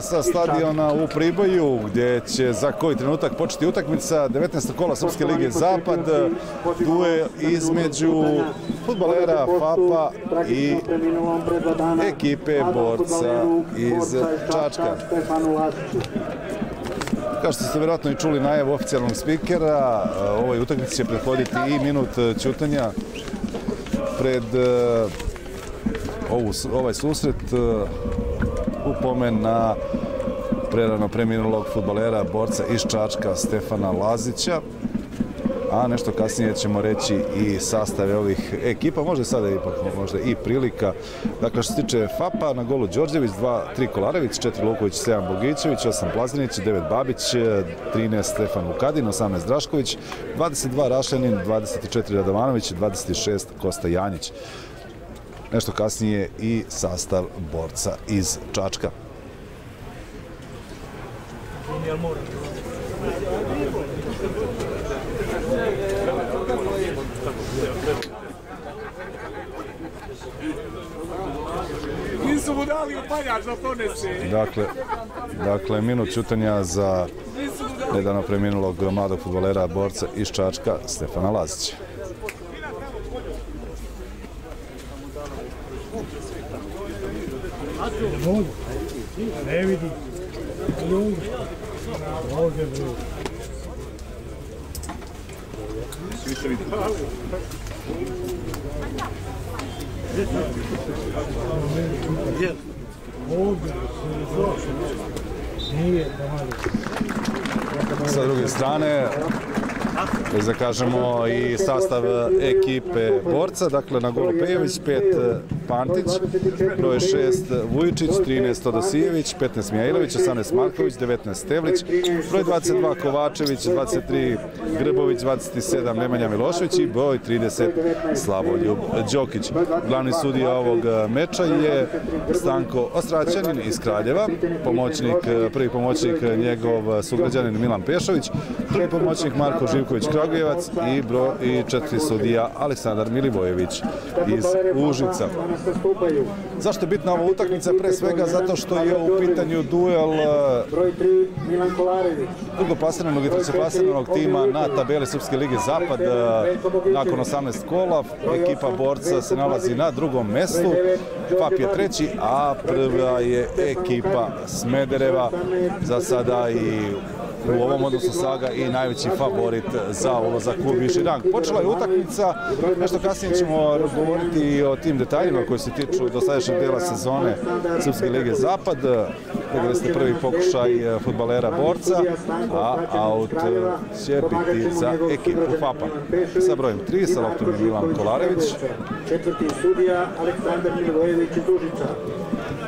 sa stadiona u Priboju, gdje će za koji trenutak početi utakmica 19. kola Srpske lige Zapad, duel između fudbalera FAP-a i ekipe Borca iz Čačka. Kao što ste vjerojatno i čuli najavu oficijalnog spikera, ovoj utakmici će prethoditi i minut ćutanja pred ovaj susret u pomen na prerano preminulog fudbalera Borca iz Čačka Stefana Lazića, a nešto kasnije ćemo reći i sastave ovih ekipa, možda sada ipak možda i prilika. Dakle, što se tiče FAP-a, na golu Đorđević, 2-3 Kolarević, 4 Luković, 7 Bogićević, 8 Plazinić, 9 Babić, 13 Stefan Vukadin, 18 Drašković, 22 Rašanin, 24 Radovanović, 26 Kosta Janjić. Nešto kasnije i sastav Borca iz Čačka. Nisu mu dali upaljač da ponese. Dakle, minut ćutanja za nedavno preminulog mladog fudbalera Borca iz Čačka Stefana Lazića. Ne vidi. Ovdje bilo. Sa druge strane, da kažemo i sastav ekipe Borca, dakle na golu Pejović, 5 Pantić, broj 6 Vujičić, 13 Todosijević, 15 Mijailović, 18 Marković, 19 Stevlić, broj 22 Kovačević, 23 Grbović, 27 Nemanja Milošević i broj 30 Slavoljub Đokić. Glavni sudija ovog meča je Stanko Ostraćanin iz Kraljeva, prvi pomoćnik njegov sugrađanin Milan Pešović, prvi pomoćnik Marko Živković Kragujevac i četiri sudija Aleksandar Milivojević iz Užica. Zašto je bitna ova utakmica? Pre svega zato što je u pitanju duel drugoplasiranog i trećeplasiranog tima na tabeli Srpske lige Zapad. Nakon 18 kola ekipa Borca se nalazi na drugom mestu, FAP je treći, a prva je ekipa Smedereva, za sada i u ovom odnosu Saga i najveći favorit za ulazak u viši rang. Počela je utakmica, nešto kasnije ćemo govoriti o tim detaljima koji se tiču dosadašnjeg dela sezone Srpske lige Zapad. Vidjeli ste prvi pokušaj fudbalera Borca, a aut će biti za ekipu FAP-a. Sa brojem 3, sa loptom Milan Kolarević. Četvrti sudija Aleksandar Milivojević iz Užica.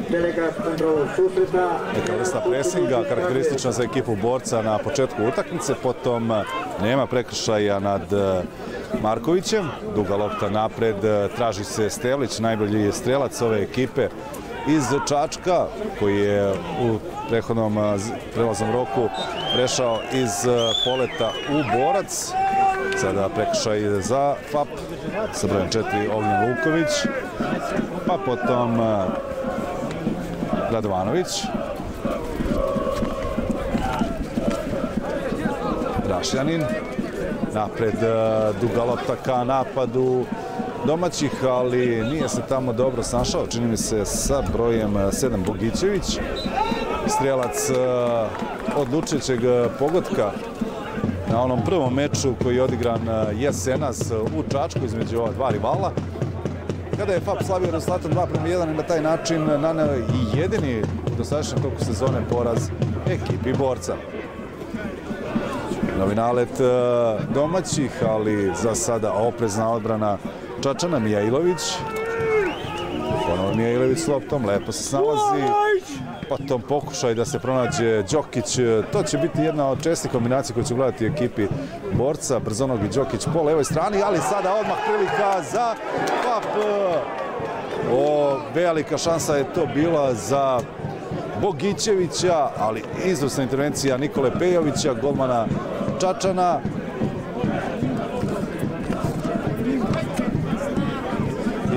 Delegat kontrolog susreta. Neka vrsta presinga, karakteristična za ekipu Borca na početku utakmice, potom nema prekršaja nad Markovićem, duga lopta napred, traži se Stevlić, najbolji strelac ove ekipe iz Čačka, koji je u prethodnom prelaznom roku prešao iz poleta u Borac. Sada prekršaj za FAP sa brojem 4 Ognjen Luković, pa potom Radovanović, Rašljanin, napred duga lopta ka napadu domaćih, ali nije se tamo dobro snašao, čini mi se, sa brojem 7 Bogićević, strelac odlučujućeg pogotka na onom prvom meču koji je odigran jesenas u Čačku između ova dva rivala, kada je FAP slavio rezultatom 2:1 i na taj način naneo i jedini u dosadašnjem toku sezone poraz ekipi Borca. Novi nalet domaćih, ali za sada oprezna odbrana Čačana. Mijailović, ponovo Mijailović s loptom, lepo se snalazi, potom pokušaj da se pronađe Đokić. To će biti jedna od čestih kombinacija koju će gledati ekipi Borca. Brzonogi Đokić po levoj strani, ali sada odmah prilika za FAP. Velika šansa je to bila za Bogićevića, ali izvrsna intervencija Nikole Pejovića, golmana Čačana.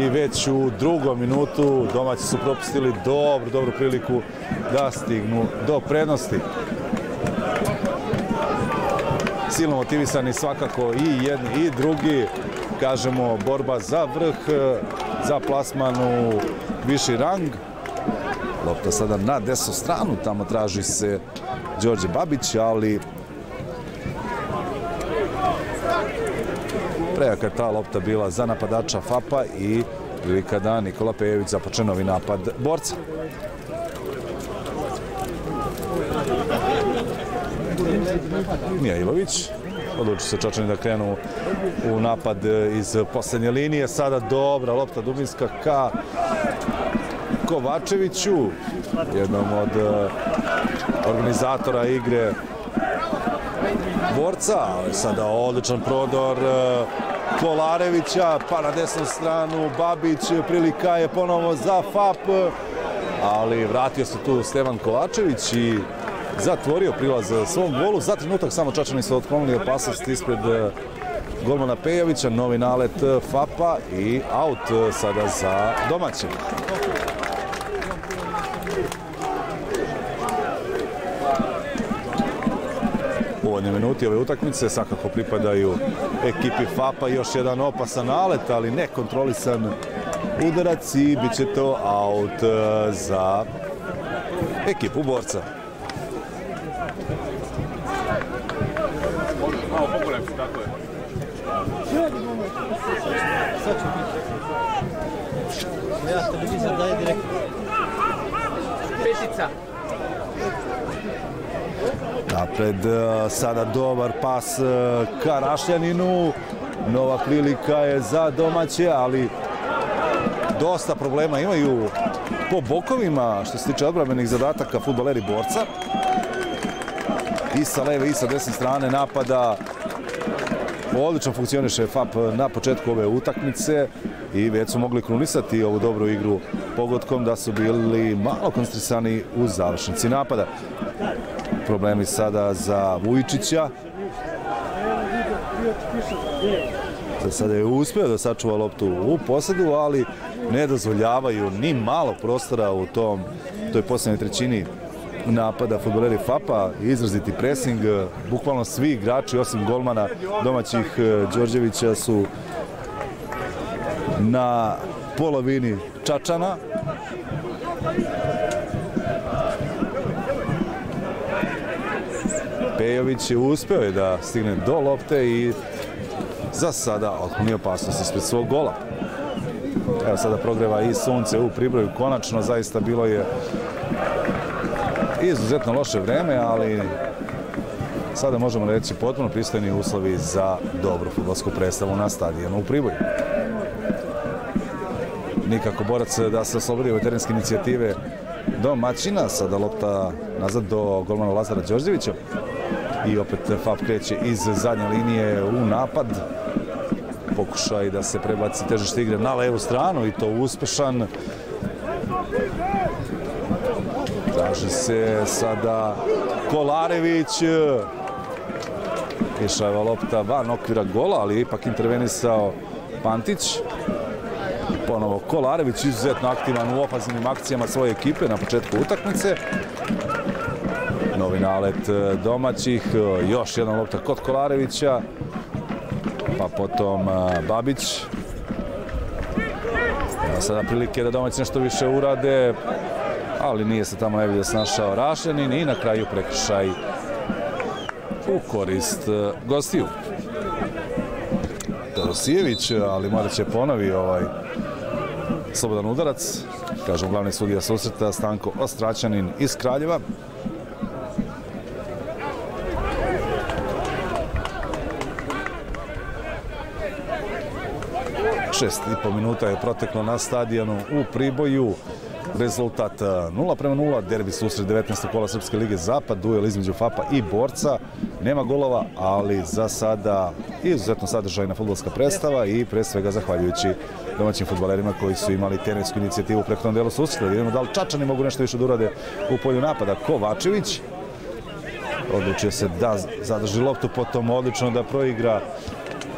I već u drugom minutu domaći su propustili dobru priliku da stignu do prednosti. Silno motivisani svakako i jedni i drugi. Kažemo, borba za vrh, za plasman u viši rang. Lopta sada na desnu stranu, tamo traži se Đorđe Babić, ali prejaka je ta lopta bila za napadača FAP-a i prilika da Nikola Pejović započne novi napad borca. Mijailović. Odluči se Čačani da krenu u napad iz poslednje linije. Sada dobra lopta dubinska ka Kovačeviću, jednom od organizatora igre borca. Sada odličan prodor Kolarevića, pa na desnu stranu Babić, prilika je ponovo za FAP, ali vratio se tu Stevan Kovačević i zatvorio prilaz svom golu. Za trenutak samo Čačani su otklonili opasnost ispred golmana Pejovića. Novi nalet FAP-a i aut sada za domaće. Uvodni minuti ove utakmice svakako pripadaju ekipi FAP-a. Još jedan opasan nalet, ali nekontrolisan udarac i bit će to aut za ekipu borca. Napred sada dobar pas ka Rašljaninu. Nova prilika je za domaće, ali dosta problema imaju po bokovima što se tiče odbrambenih zadataka fudbaleri borca. I sa leve i sa desne strane napada odlično funkcioniše FAP na početku ove utakmice i već su mogli krunisati ovu dobru igru pogodkom da su bili malo koncentrisani u završnici napada. Problemi sada za Vujičića. Sada je uspio da sačuva loptu u posedu, ali ne dozvoljavaju ni malo prostora u toj posljednjoj trećini napada fudbaleri FAP-a. Izraziti presing, bukvalno svi igrači osim golmana domaćih Đorđevića su na polovini Čačana. Pejović je uspeo da stigne do lopte i za sada otkloni opasnost ispred svog gola. Evo sada progreva i sunce u Priboju. Konačno, zaista bilo je izuzetno loše vreme, ali sada možemo reći potpuno pristojni uslovi za dobru fudbalsku predstavu na stadionu u Priboju. Nikako borac da se oslobodi ove terenske inicijative domaćina. Sada lopta nazad do golmana Lazara Đorđevića. I opet FAP kreće iz zadnje linije u napad. Pokušaj da se prebaci težište igre na levu stranu i to uspešan. Traži se sada Kolarević. Išava lopta van okvira gola, ali ipak intervenisao Pantić. Ponovo Kolarević, izuzetno aktivan u ofenzivnim akcijama svoje ekipe na početku utakmice. Novi nalet domaćih, još jedna lopta kod Kolarevića, pa potom Babić. Evo sada prilike da domaći nešto više urade, ali nije se tamo najbolje snašao Rašljanin i na kraju prekršaj u korist gostiju. Todosijević, ali morat će ponovi slobodan udarac, kažem glavni sudija susreta Stanko Ostraćanin iz Kraljeva. Šest i po minuta je proteklo na stadionu u Priboju. Rezultat 0:0, derbi susret 19. kola Srpske lige Zapad, duel između FAP-a i borca. Nema golova, ali za sada izuzetno sadržajna fudbalska predstava i pre svega zahvaljujući domaćim fudbalerima koji su imali terensku inicijativu u prethodnom delu susreta. Vidimo da li Čačani mogu nešto više da urade u polju napada. Kovačević odlučio se da zadrži loptu, potom odlično da proigra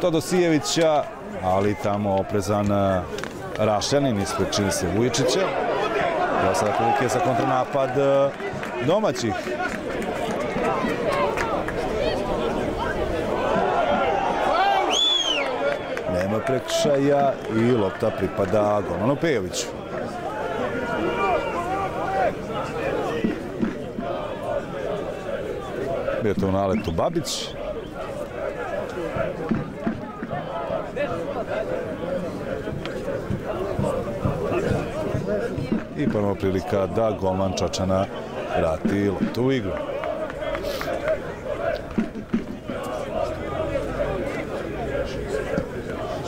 Todosijevića, ali tamo oprezan Rašljanin ispred čini se Vujičića. Evo sada prilike za kontranapad domaćih. Nema prekršaja i lopta pripada golmanu Pejoviću. Bio to u naletu Babić. I ponovno prilika da golman Čačana vrati loptu u igru.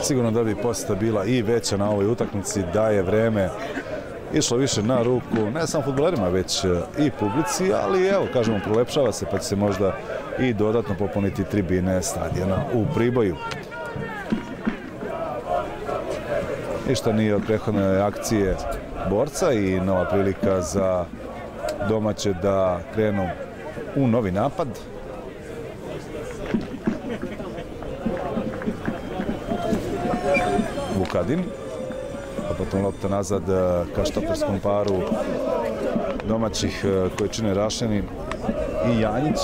Sigurno da bi posjeta bila i veća na ovoj utakmici, da je vreme išlo više na ruku, ne samo fudbalerima, već i publici, ali evo, kažemo, prolepšava se, pa će se možda i dodatno popuniti tribine stadiona u Priboju. Ništa nije od prethodne akcije Borca i nova prilika za domaće da krenu u novi napad. Vukadin, a potom lopta nazad ka štoperskom paru domaćih koji čine Rašani i Janjić.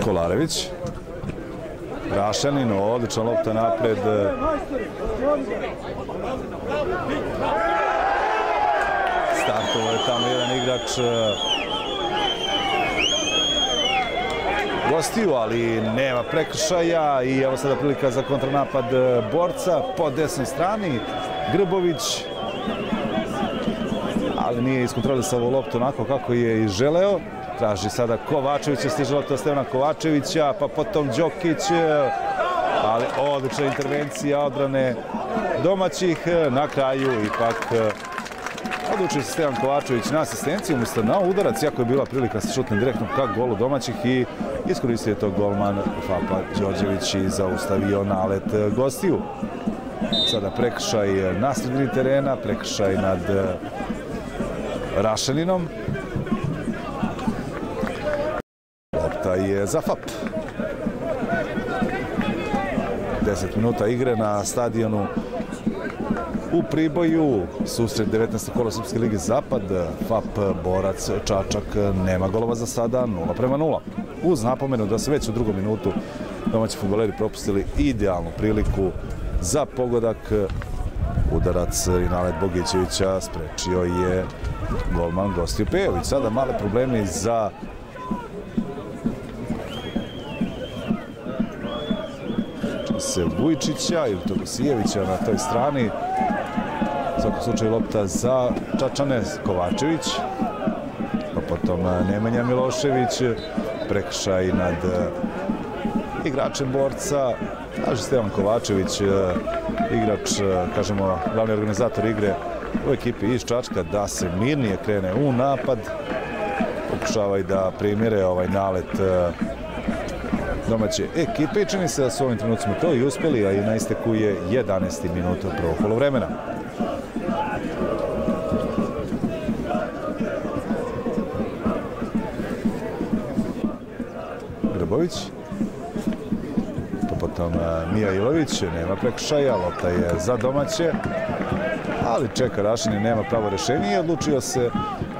Kolarević, Rašanin, odlična lopta napred. Startovo je tamo jedan igrač gostiju, ali nema prekršaja i evo sada prilika za kontranapad Borca po desnoj strani. Grbović, ali nije iskontrolisao loptu onako kako je i želeo. Traži sada Kovačevića, stiže lopta Stevana Kovačevića, pa potom Đokić, ali odlična intervencija odbrane domaćih. Na kraju ipak odlučio se Stevan Kovačević na asistenciju, umjesto na udarac, jako je bila prilika se šutne direktno ka golu domaćih i iskoristio je to golman Fapa Đorđević i zaustavio nalet gostiju. Sada prekršaj na sredini terena, prekršaj nad Rašaninom. Lopta je za FAP. 10 minuta igre na stadionu u Priboju. Susret 19. kola Srpske lige Zapad. FAP Borac Čačak nema golova za sada, 0:0. Uz napomenu da se već u drugom minutu domaći fudbaleri propustili idealnu priliku za pogodak. Udarac i nalet Bogićevića sprečio je golman gostiju Pejović. Sada male problemi za Vujčića ili Togosijevića na toj strani. U svakom slučaju lopta za Čačane, Kovačević, pa potom Nemanja Milošević, prekršaj nad igračem Borca, kaže Stevan Kovačević, igrač, kažemo, glavni organizator igre u ekipi iz Čačka, da se mirnije krene u napad, pokušava i da primjere ovaj nalet domaće ekipe i čini se da su ovim trenucima to i uspjeli, a i na isteku je 11. minut prvog poluvremena. Grbović, pa potom Mija Ilović, nema prekršaja, lopta je za domaće, ali čeka Rašanin, nema pravo rješenje i odlučio se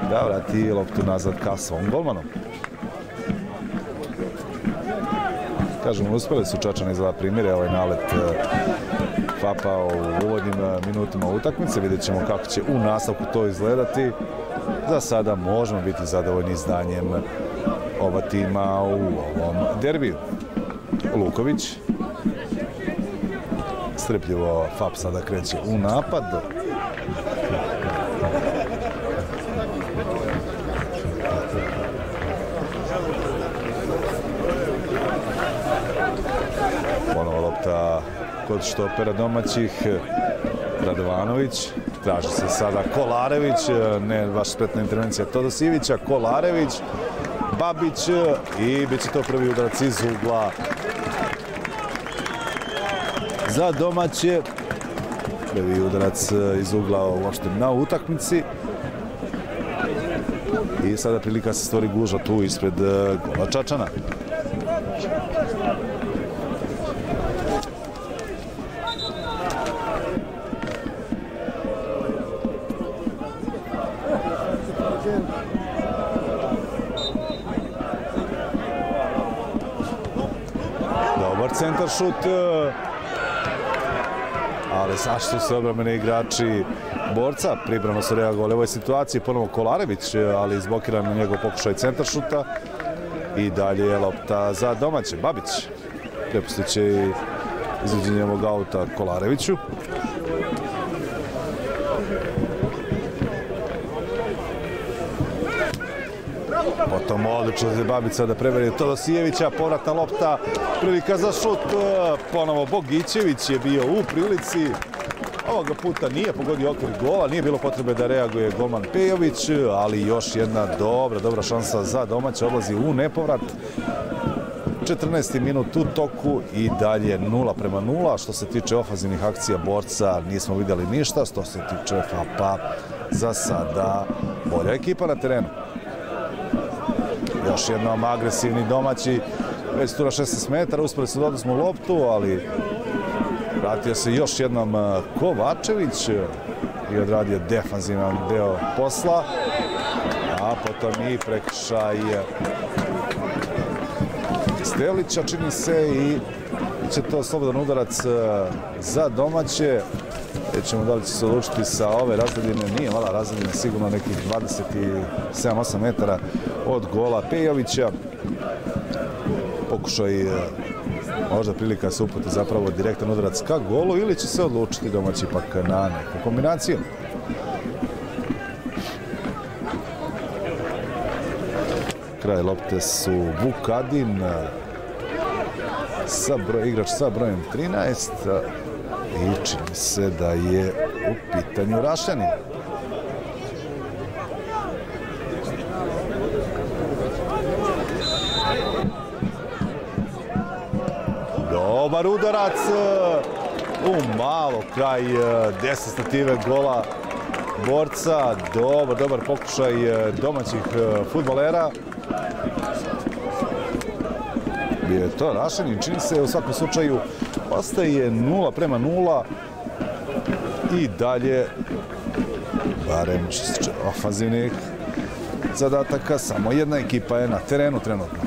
da vrati loptu nazad ka svom golmanu. Kažemo, uspjeli su Čačani za primjere ovaj nalet FAP-a u uvodnim minutima utakmice. Vidjet ćemo kako će u nastavku to izgledati. Za sada možemo biti zadovoljni izdanjem oba tima u ovom derbiju. Luković. Strpljivo FAP sada kreće u napad. Ponovo lopta kod štopera domaćih. Radovanović. Traži se sada Kolarević. Ne baš spretna intervencija Todosijevića. Kolarević. Babić. I bit će to prvi udarac iz ugla za domaće. Prvi udarac iz ugla uopšte na utakmici. I sada prilika se stvori gužva tu ispred gola Čačana. Dobar centar šut, ali sašli se odbrambeni igrači Borca, pribrano su reagovali u ovoj situaciji, ponovo Kolarević, ali izblokiran na njegov pokušaj centar šuta i dalje je lopta za domaće. Babić prepustit će i izvođenje ovog auta Kolareviću. Potom odlično za Babić sada preveri Todosijevića, povratna lopta, prilika za šut, ponovo Bogićević je bio u prilici. Ovoga puta nije pogodio okvir gola, nije bilo potrebe da reaguje golman Pejović, ali još jedna dobra šansa za domaće, odlazi u nepovrat. 14. minut u toku i dalje 0:0. Što se tiče ofanzivnih akcija Borca nismo vidjeli ništa, što se tiče FAPA za sada bolja ekipa na terenu. Još jednom agresivni domaći, već tu na 16 metara, uspeli su da oduzmu loptu, ali vratio se još jednom Kovačević i odradio defanzivan deo posla, a potom i prekršaj Stevlića, čini se, i će to slobodan udarac za domaće. Vidjet ćemo da li će se odlučiti sa ove razdaljine, nije mala razdaljina, sigurno nekih 27-8 metara od gola Pejovića. Pokušaj, možda prilika se uputi zapravo direktan udarac ka golu, ili će se odlučiti domaći ipak na neku kombinaciju. Kraj lopte su Vukadin, igrač sa brojem 13, i čini se da je u pitanju Rašanin. Dobar udarac u malo, kraj desne gola Borca. Dobar pokušaj domaćih fudbalera. Bio je to Rašanin, čini se, u svakom slučaju ostaje 0:0 i dalje, barem što se tiče ofanzivnih zadataka, samo jedna ekipa je na terenu trenutno.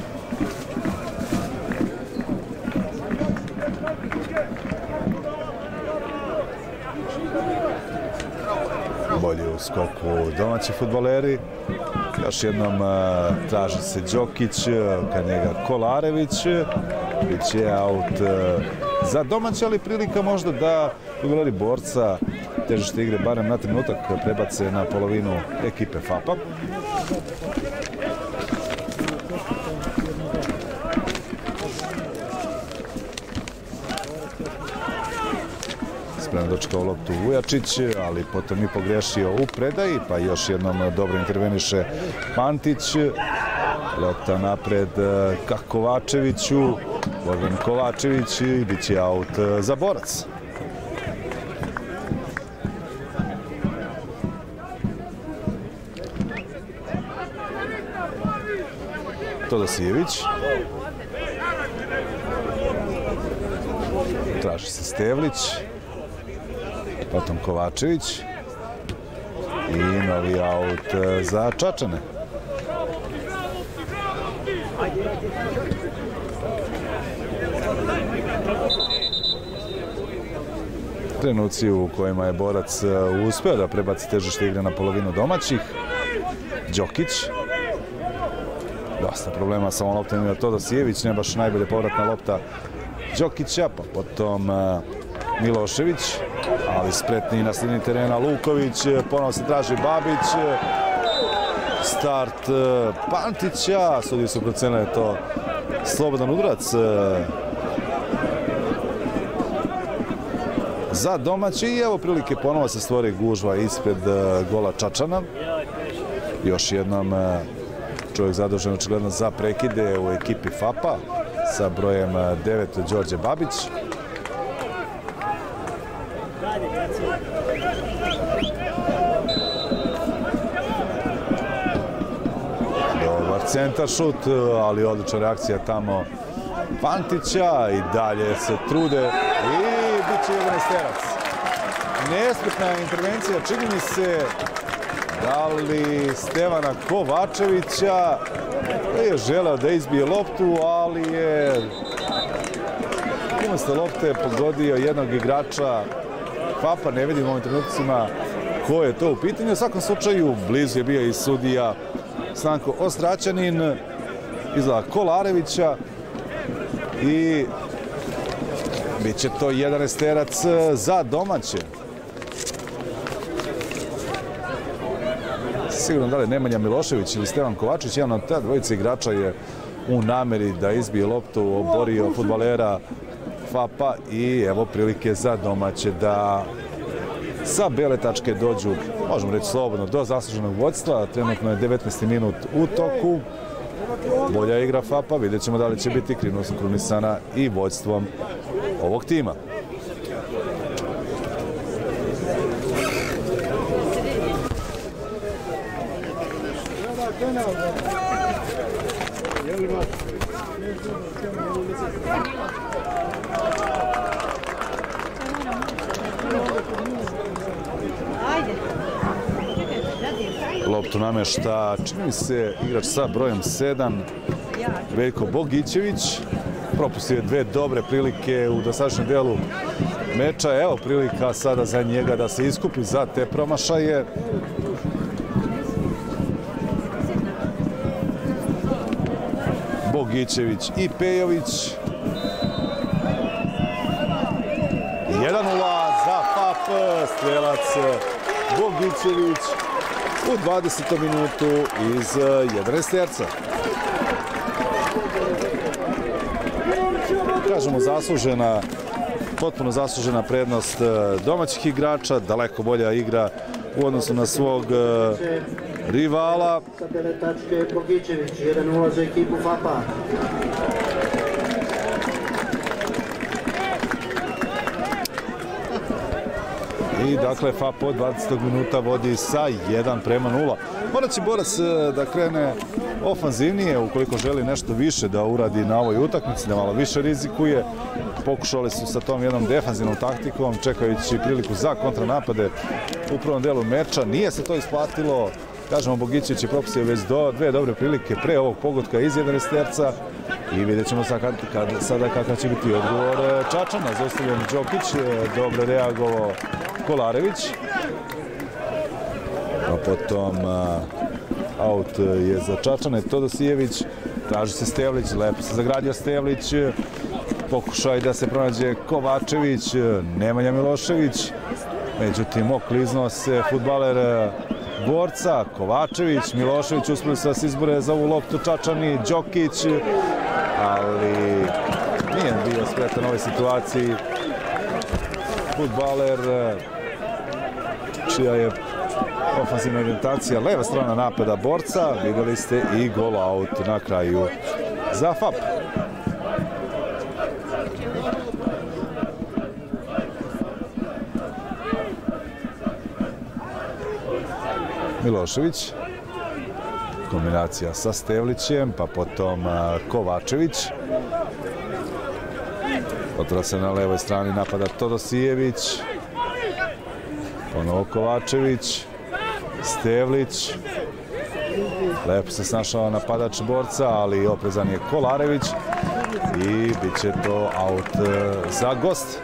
Bolje u skoku domaći fudbaleri. Još jednom traži se Đokić, kad njega Kolarević. Biće aut za domaće, ali prilika možda da fudbaleri Borca težište igre barem na trenutak prebace na polovinu ekipe FAPA. Spremno dočekao loptu Vujačić, ali potom i pogrešio u predaji, pa još jednom dobro interveniše Pantić. Lopta napred ka Kovačeviću, Bogdan Kovačević, i bit će aut za Borac. Todosijević. Traži se Stevlić. Potom Kovačević. I novi aut za Čačane. Trenuci u kojima je Borac uspeo da prebaci težište igre na polovinu domaćih. Đokić. Dosta problema sa ovom loptom ima Todosijević, ne baš najbolje povratna lopta Đokića, pa potom Milošević, ali spretniji na sredini terena Luković, ponovo se traži Babić, start Pantića, sudije su procenili to slobodan udarac za domaće, i evo prilike ponovo se stvori gužva ispred gola Čačana. Još jednom čovjek zadužen očigledno za prekide u ekipi FAPA sa brojem 9 Đorđe Babić. centar šut, ali odlična reakcija tamo Pantića i dalje se trude i bit će 11-terac. Nespretna intervencija, čini mi se, da li Stevana Kovačevića, je želeo da izbije loptu, ali je umesto lopte pogodio jednog igrača FAP-a. Ne vidim u ovim trenucima ko je to u pitanju. U svakom slučaju, blizu je bio i sudija Stanko Ostraćanin, izgleda Kolarevića, i bit će to 11-terac za domaće. Sigurno da li Nemanja Milošević ili Stevan Kovačić, jedan od ta dvojice igrača je u nameri da izbije loptu, oborio fudbalera FAP-a i evo prilike za domaće da sa bele tačke dođu, možemo reći slobodno, do zasluženog vođstva. Trenutno je 19. minut u toku. Bolja igra FAP-a, vidjet ćemo da li će biti krunisana i vođstvom ovog tima. Loptu namešta, čini mi se, igrač sa brojem 7, Veljko Bogićević. Propustio je dve dobre prilike u dosadašnjem delu meča. Evo prilika sada za njega da se iskupi za te promašaje. Bogićević i Pejović. 1-0 za FAP, strelac Bogićević u 20. minutu iz 11-terca. Kažemo zaslužena, potpuno zaslužena prednost domaćih igrača, daleko bolja igra u odnosu na svog rivala. Sa bele tačke Bogićević, 1-0 za ekipu FAP-a. I dakle FAP od 20. minuta vodi sa 1-0. Morat će Borac da krene ofanzivnije ukoliko želi nešto više da uradi na ovoj utakmici, da malo više rizikuje. Pokušali su sa tom jednom defanzivnom taktikom, čekajući priliku za kontranapade u prvom delu meča. Nije se to isplatilo. Kažemo, Bogićević je propustio već dve dobre prilike pre ovog pogotka iz 11-terca i vidjet ćemo sada kakav će biti odgovor Čačana. Zaustavljen Đokić, dobro reagovao Kolarević. A potom aut je za Čačane, Todosijević, traži se Stevlić, lepo se zagradio Stevlić, pokušaj da se pronađe Kovačević, Nemanja Milošević, međutim okliznuo se fudbaler Borca, Kovačević, Milošević uspeli su da se izbore za ovu loptu, Čačani, Đokić, ali nije bio spretan u ovoj situaciji fudbaler čija je ofanzivna orijentacija, leva strana napada Borca. Videli ste i gol out na kraju za FAP. Milošević, kombinacija sa Stevlićem, pa potom Kovačević. Otvara se na levoj strani napada Todosijević, ponovo Kovačević, Stevlić, lepo se snašao napadač Borca, ali oprezan je Kolarević i bit će to out za gost.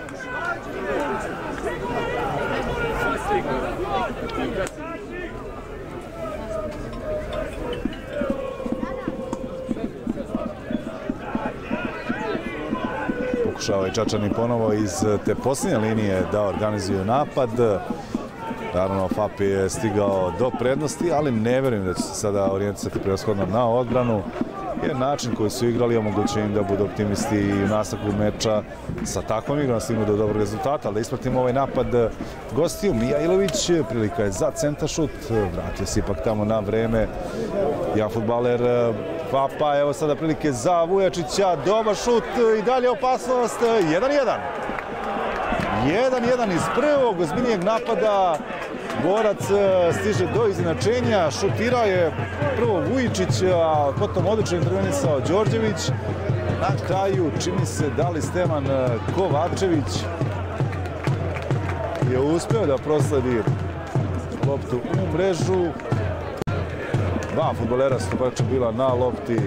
Pokušava i Čačani ponovo iz te posljednje linije da organizuju napad. Naravno, FAP je stigao do prednosti, ali ne verujem da će se sada orijentisati prevashodno na odbranu, jer način koji su igrali omogućuje im da budu optimisti i u nastavku meča sa takvom igrom stignu do dobrog rezultata. Ali da ispratimo ovaj napad gostiju, Mijailović, prilika je za centaršut, vratio se ipak tamo na vreme jedan fudbaler FAP-a. Evo sada prilike za Vujačića, dobar šut i dalje opasnost, 1-1. 1-1 iz prvog ozbiljnijeg napada Borac stiže do iznenačenja, šutirao je prvo Vujičić, a potom odlično intervenisao Đorđević. Na kraju čini se da li Stevan Kovačević je uspeo da prosledi loptu u mrežu. Dva fudbalera su baš bila na lopti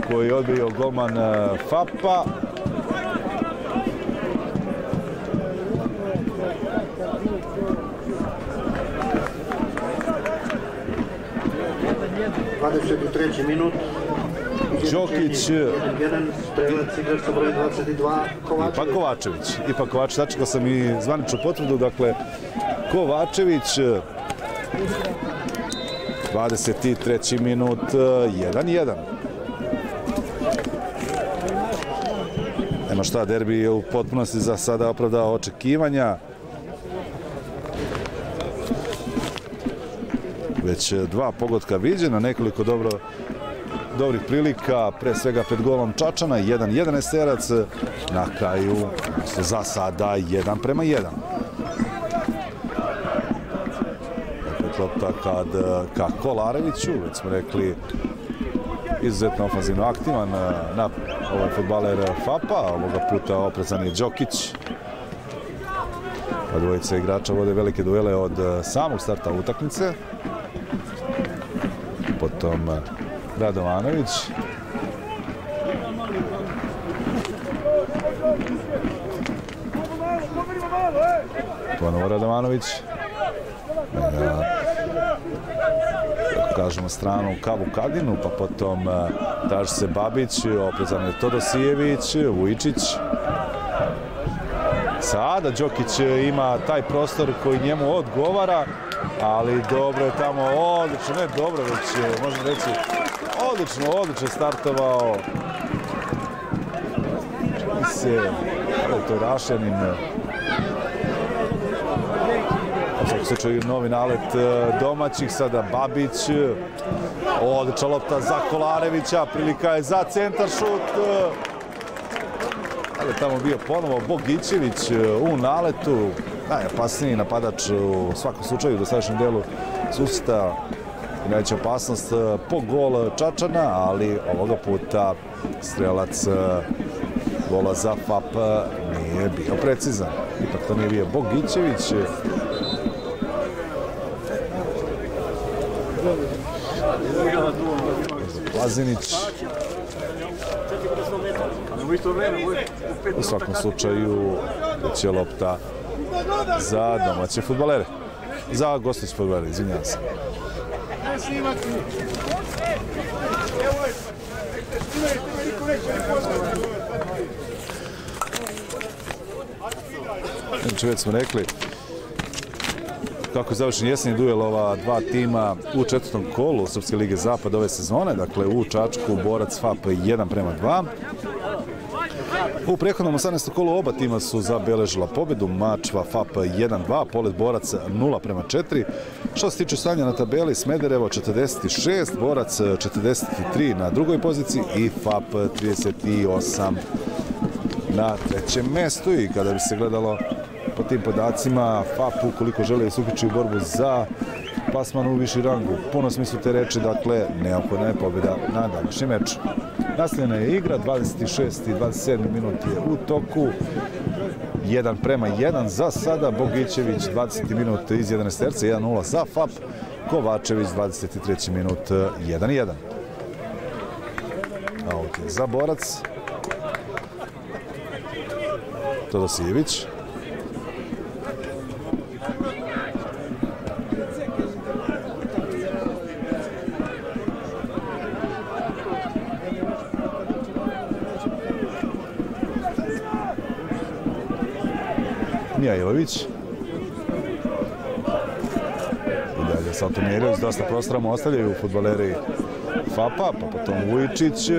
koji je odbio golman FAP-a. Treći minut. Đokić, strelac igrač sa brojem 22, Kovačević. Ipak Kovačević. Ipak Kovačević, sačekao sam i zvaničnu potvrdu, dakle, Kovačević, 23. minut, 1-1. Nema šta, derbi je u potpunosti za sada opravdao očekivanja. Već dva pogotka viđena, nekoliko dobrih prilika, pre svega pred golom Čačana, 1-1 Esterac, na kraju za sada 1-1. Opet lopta ka Kolareviću, već smo rekli izuzetno ofanzivno aktivan na ovaj fudbaler FAP-a, ovoga puta oprezan je Đokić. Dvojica igrača vode velike duele od samog starta utakmice. Potom Radovanović. Ponovo Radovanović. Kažemo stranu ka Vukadinu, pa potom traži se Babić, oprezan je Todosijević, Vujičić. Sada Đokić ima taj prostor koji njemu odgovara, ali dobro je tamo, odlično, ne dobro, već možemo reći odlično startovao. To je Rašanin. U svakom slučaju novi nalet domaćih, sada Babić. Odlična lopta za Kolarevića, prilika je za centar šut. Ali tamo bio ponovo Bogićević u naletu. Najopasniji napadač u svakom slučaju do sadašnjem delu susreta. Najveća opasnost po gol Čačana, ali ovoga puta strelac gola za FAP nije bio precizan. Ipak to nije bio Bogićević. Plazinić. U svakom slučaju već je lopta za domaće fudbalere. Za gostujuće fudbalere, izvinjavam se. Znači, već smo rekli kako je završen jesenji duel ova dva tima u četvrtom kolu Srpske lige Zapad ove sezone. Dakle, u Čačku Borac FAP 1-2. U prethodnom 18. kolu oba tima su zabeležila pobedu. Mačva FAP 1-2, Polet Borac 0-4. Što se tiče stanja na tabeli, Smederevo 46, Borac 43 na drugoj poziciji i FAP 38 na trećem mestu. I kada bi se gledalo po tim podacima, FAP ukoliko žele da se uključi u borbu za plasman u viši rang, u punom smislu te reči, dakle, neophodna je pobjeda na današnjem meču. Nastavljena je igra, 26. i 27. minut je u toku, 1-1 za sada, Bogićević 20. minut iz 11 terca, 1-0 za FAP, Kovačević 23. minut, 1-1. Aut je za Borac. Todosijević. Mijailović. I dalje Saltomirić, dosta prostora ostavljaju fudbaleri FAP-a, pa potom Vujičić.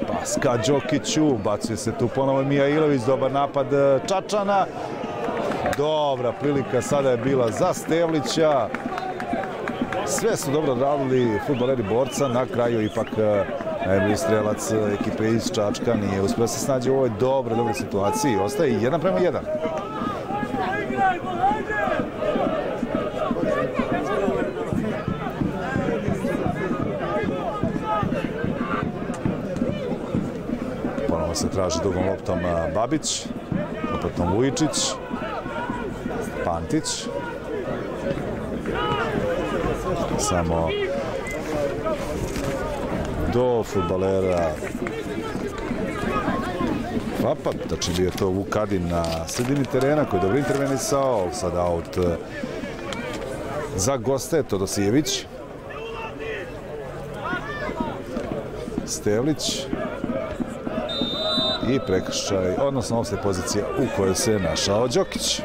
Pas ka Đokiću, bacuje se tu ponovo Mijailović, dobar napad Čačana. Dobra prilika sada je bila za Stevlića. Sve su dobro odradili fudbaleri Borca, na kraju ipak najbolji strelac ekipe iz Čačka nije uspio se snađe u ovoj dobroj situaciji. Ostaje 1-1. Ponovo se traži dugom loptom Babić, potom Vujičić, Pantić. Samo do fudbalera FAP-a, znači bio je to Vukadin na sredini terena koji je dobro intervenisao, sad aut za goste, Todosijević, Stevlić i prekršaj, odnosno opšte pozicija u kojoj se našao Đokić.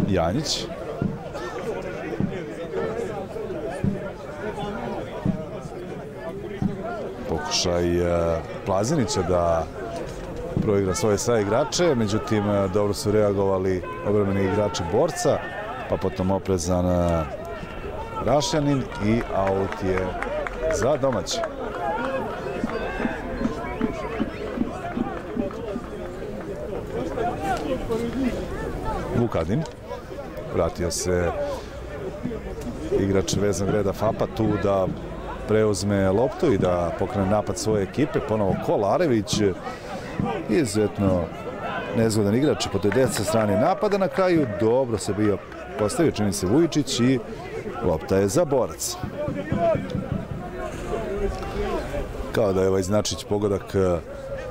Janjić. Pokušaj Plazinića da proigra svoje saigrače, međutim dobro su reagovali obrambeni igrači Borca, pa potom oprezan Rašljanin i aut je za domaće. Vukadin. Vratio se igrač veznog reda FAP-a tu da preuzme loptu i da pokrene napad svoje ekipe. Ponovo Kolarević, izuzetno nezgodan igrač po toj desnoj strani napada. Na kraju dobro se bio postavio, čini se, Vujičić i lopta je za Borac. Kao da je ovaj značić pogodak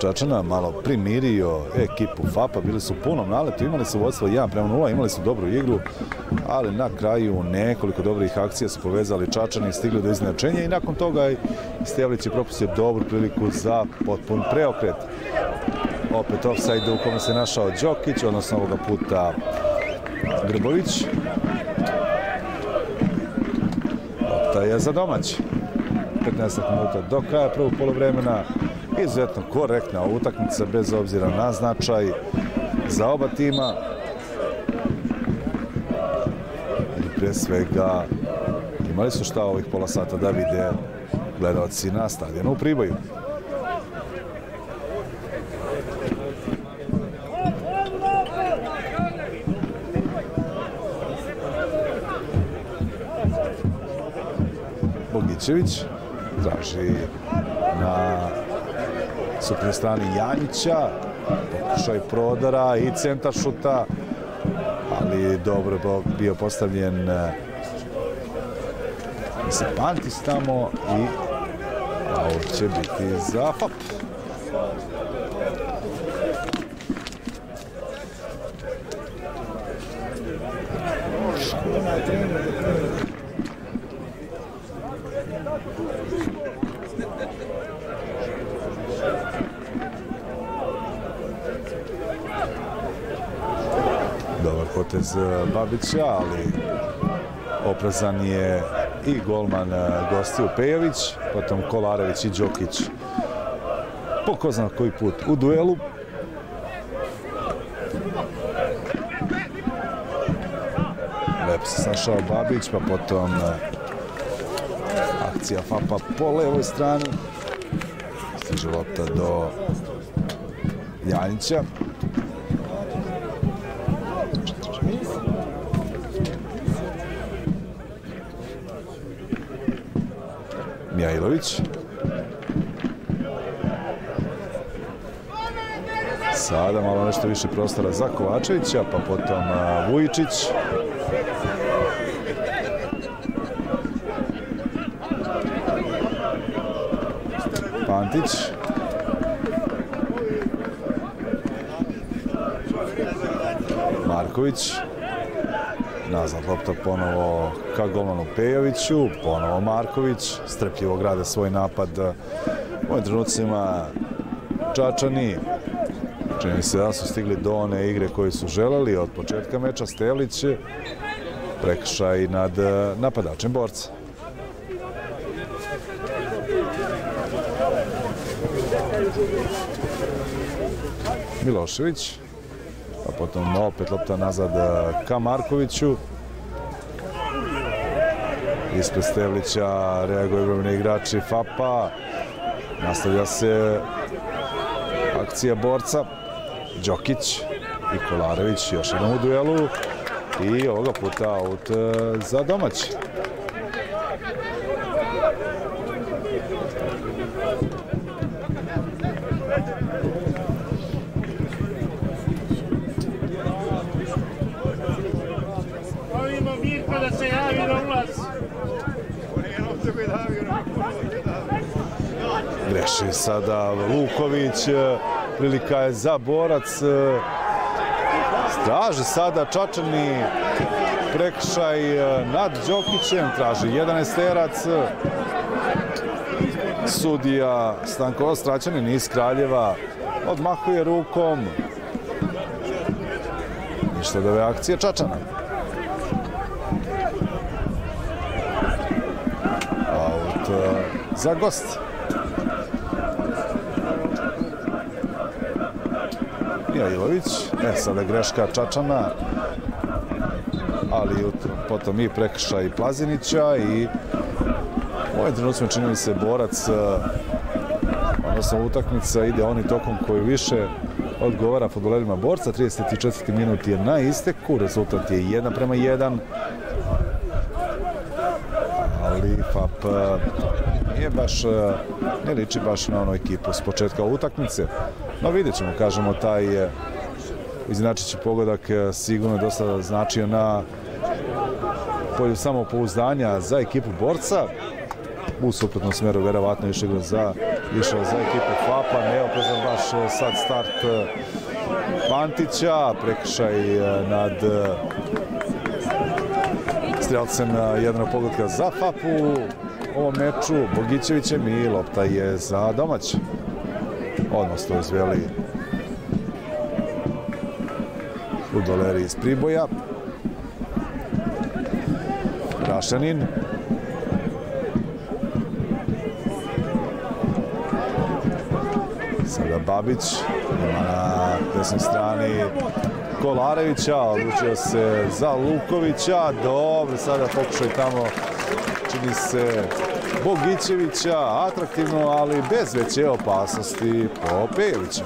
Čačana malo primirio ekipu FAP-a, bili su u punom naletu, imali su vodstvo 1:0, imali su dobru igru, ali na kraju nekoliko dobrih akcija su povezali Čačani i stigli do iznenačenja i nakon toga Stevlić je propustio dobru priliku za potpun preokret. Opet ofsajd u kome se našao Đokić, odnosno ovoga puta Grbović. Lopta je za domaći. 15 minuta do kraja prvog poluvremena. Izuzetno korektna utakmica bez obzira na značaj za oba tima. I pre svega imali su šta ovih pola sata da vide gledalci na stadionu u Priboju. Bogićević traži na suprotnoj strani Janjića, pokušaj prodara i centar šuta, ali dobro bio postavljen se Pantić tamo i aut će biti za FAP. Dobar potez Babića, ali oprezan je i golman gostiju Pejović, potom Kolarević i Đokić po ko zna koji put u duelu. Lepo se snašao Babić, pa potom akcija FAP-a po levoj strani. Stiže lopta do Janjića. Mijailović. Sada malo nešto više prostora za Kovačevića, pa potom Vujičić. Pantić. Marković. Nazad lopta ponovo ka golmanu Pejoviću, ponovo Marković, strpljivo grade svoj napad u ovim trenucima Čačani. Čini se da su stigli do one igre koje su želeli od početka meča. Stevlić, prekršaj nad napadačem Borca. Milošević, a potom opet lopta nazad ka Markoviću. Ispred Stevlića reaguju odbrambeni igrači FAP-a. Nastavlja se akcija borca. Đokić i Kolarević još jednom u duelu i ovoga puta aut za domaći. Greši sada Luković, prilika je za borac. Traži sada Čačani prekršaj nad Đokićem, traži 11-terac. Sudija Stanko Ostraćanin iz Kraljeva odmahuje rukom. Ništa od ove akcije Čačana. Aut za gost. Ilović, sada greška Čačana, ali potom i prekršaj Plazinića i u ovim trenucima čini mi se borac, odnosno utakmica ide onim tokom koji više odgovara fudbalerima borca. 34. minut je na isteku, rezultat je 1:1, ali FAP ne liči baš na onu ekipu s početka utakmice. No vidjet ćemo, kažemo, taj izjednačići pogodak sigurno je dosta značio na polju samopouzdanja za ekipu borca. U suprotnom smeru verovatno išao za ekipu FAP-a, neoprezan baš sad start Pantića, prekršaj nad strelcem jednog pogodka za FAP u ovom meču Bogićevićem i lopta je za domaće. Odmah to izveli fudbaleri iz Priboja. Rašanin. Sada Babić. Ima na desnoj strani Kolarevića. Odlučio se za Lukovića. Dobro, sada pokušaj tamo, čini se, Bogićevića, atraktivno, ali bez veće opasnosti po Pejovića.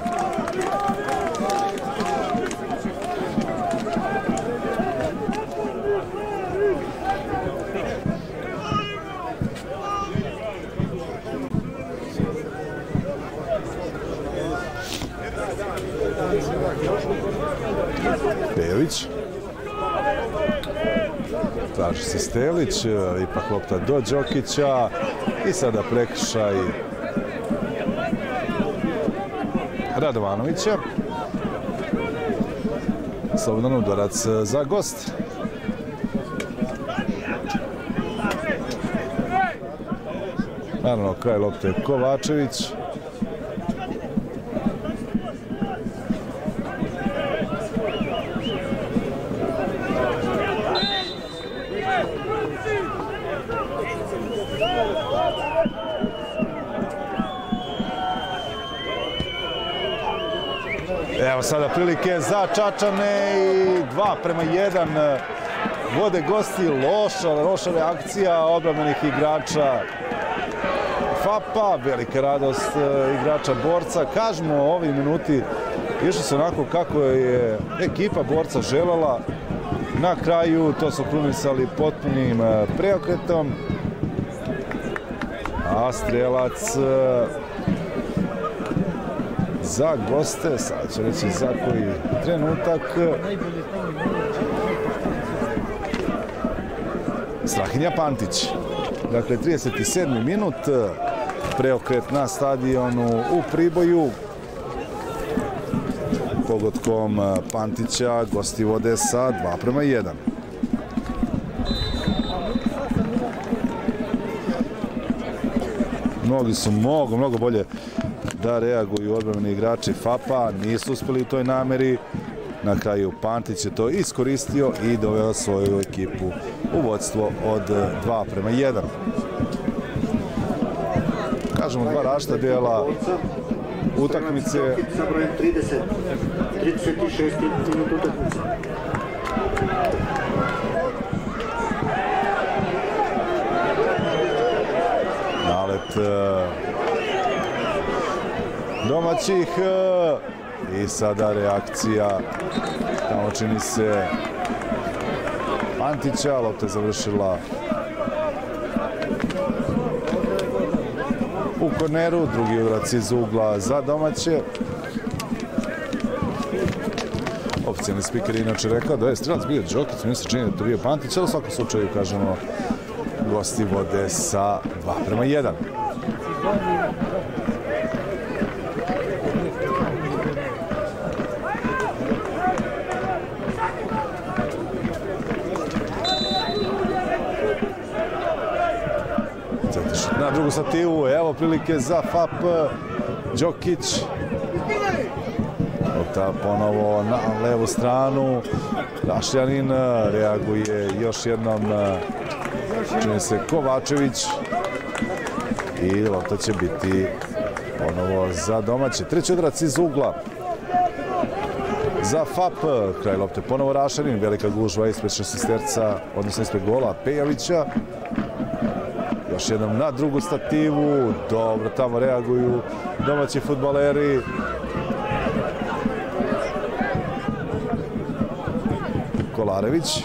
Pejović. Traži se Stevlić, ipak lopta do Đokića i sada prekršaj Radovanovića. Slobodan udarac za gost. Naravno, kraj lopte Kovačević. Evo sada prilike za Čačane i 2:1 vode gosti. Loša reakcija odbrambenih igrača FAP-a, velika radost igrača borca. Kažemo, ovi minuti išli su onako kako je ekipa borca želela. Na kraju to su krunisali potpunim preokretom, a strelac za goste, sad ću reći za koji trenutak, Strahinja Pantić. Dakle, 37. minut, preokret na stadionu u Priboju. Pogodkom Pantića gosti vode sa 2:1. Mnogi su mnogo bolje da reaguju odbrambeni igrači FAP-a, nisu uspeli u toj nameri. Na kraju Pantić je to iskoristio i doveo svoju ekipu u vodstvo od 2:1. Kažemo, dva različita dijela utakmice. Sa brojem 30. 36. minut utakmice. Nalet domaćih i sada reakcija tamo čini se Pantića, lopta je završila u korneru, drugi udarac iz ugla za domaće. Oficijalni spiker je inače rekao da je strelac bio Đokić, mi se čini da to bio Pantić, ali u svakom slučaju kažemo gosti vode sa 2:1. Na drugu stativu, evo prilike za FAP. Đokić. Lopta ponovo na levu stranu. Rašljanin reaguje još jednom, čini se, Kovačević. I lopta će biti ponovo za domaće. Treći udarac iz ugla za FAP. Kraj lopte ponovo Rašljanin. Velika gužva ispred šestisterca, odnosno ispred gola Pejovića. Još jednom na drugu stativu. Dobro, tamo reaguju domaći fudbaleri. Kolarević.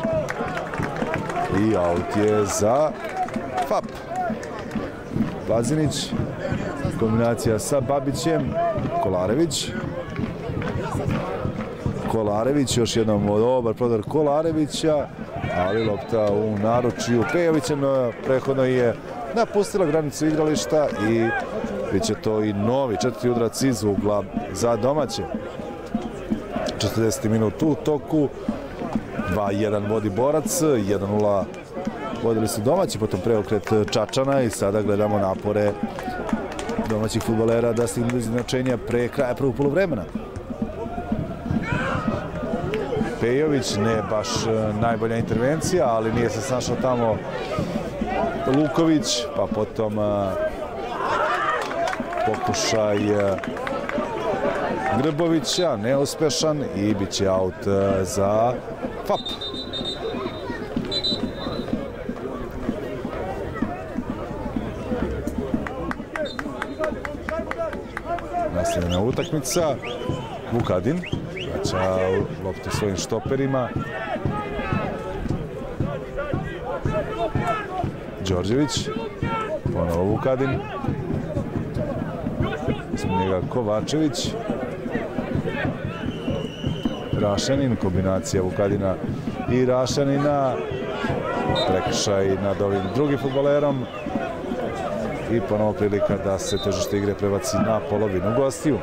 I aut je za FAP. Blazinić. Kombinacija sa Babićem. Kolarević. Kolarević, još jednom dobar prodor Kolarevića. Ali lopta u naručju Pejovića prehodno je napustila granicu igrališta i bit će to i novi četvrti udarac iz ugla za domaće. 40. minut u toku. 2:1 vodi Borac, 1:0 vodili su domaći, potom preokret Čačana i sada gledamo napore domaćih fudbalera da stignu do izjednačenja pre kraja prvog poluvremena. Pejović, ne baš najbolja intervencija, ali nije se snašao tamo Luković, pa potom pokušaj Grbovića, neuspešan i bit će aut za FAP. Nastavljena utakmica, Vukadin vraća loptu svojim štoperima. Đorđević, ponovo Vukadin. Ispred njega Kovačević. Rašanin, kombinacija Vukadina i Rašanina. Prekršaj nad ovim drugim fudbalerom. I ponovo prilika da se težište igre prebaci na polovinu gostiju.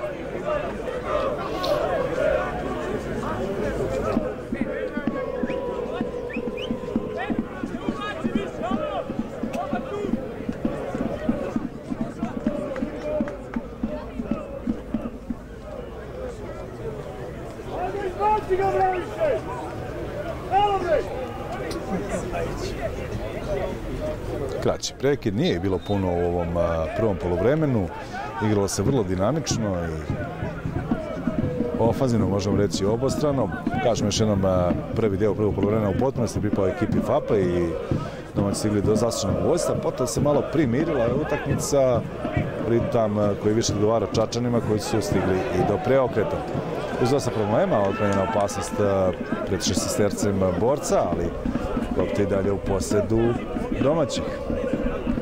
Kraći prekid, nije bilo puno u ovom prvom poluvremenu, igralo se vrlo dinamično i ofanzivno, možemo reći obostrano. Kažem još jednom, prvi deo prvog poluvremena u potpunosti pripao ekipi FAP-a i domaći stigli do zasluženog vojstva, potom se malo primirila utakmica, ritam koji više odgovara Čačanima koji su stigli i do preokreta. Uz dosta problema, otklanjena opasnost pred šestistercem Borca, ali lopta i dalje u posedu domaćih.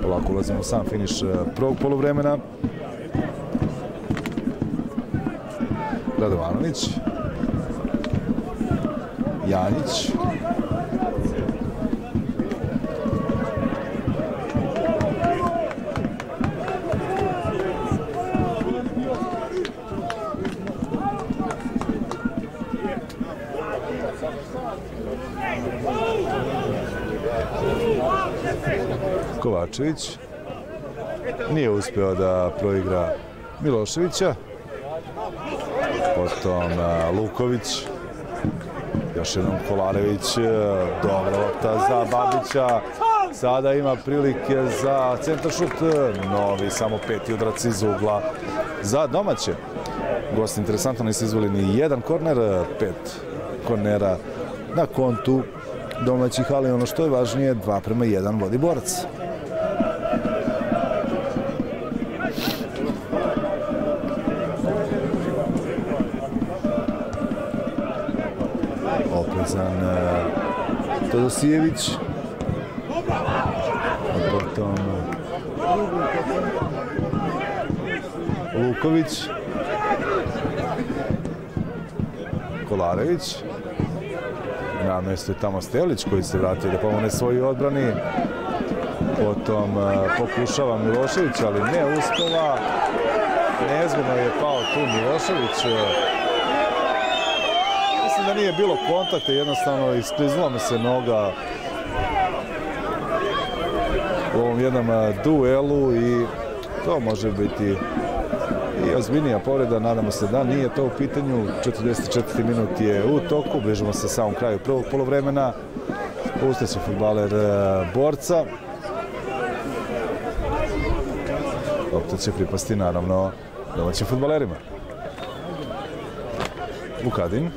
Polako ulazimo u sam finiš prvog poluvremena. Radovanović. Janjić. Kovačević nije uspeo da proigra Miloševića, potom Luković, još jednom Kolarević, dobra lopta za Babića, Sada ima prilike za centaršut, novi samo 5. udarac iz ugla za domaće. Gosti interesantno nisu izveli ni jedan korner, 5 kornera na kontu domaćih, ali ono što je važnije, 2:1 vodi Borac. Oprezan Todosijević. Potom Luković. Kolarević. Na mjestu je tamo Stelić koji se vratio da pomogne svojoj odbrani. Potom pokušava Milošević, ali ne uspeva. Nezgodno je pao tu Milošević. Mislim da nije bilo kontakta, jednostavno isklizla mi se noga u ovom jednom duelu i to može biti i ozbiljnija povreda. Nadamo se da nije to u pitanju. 44. minut je u toku, bližimo se samom kraju prvog poluvremena. Ustaće fudbaler Borca. Lopta će pripasti naravno domaćim fudbalerima. Vukadin.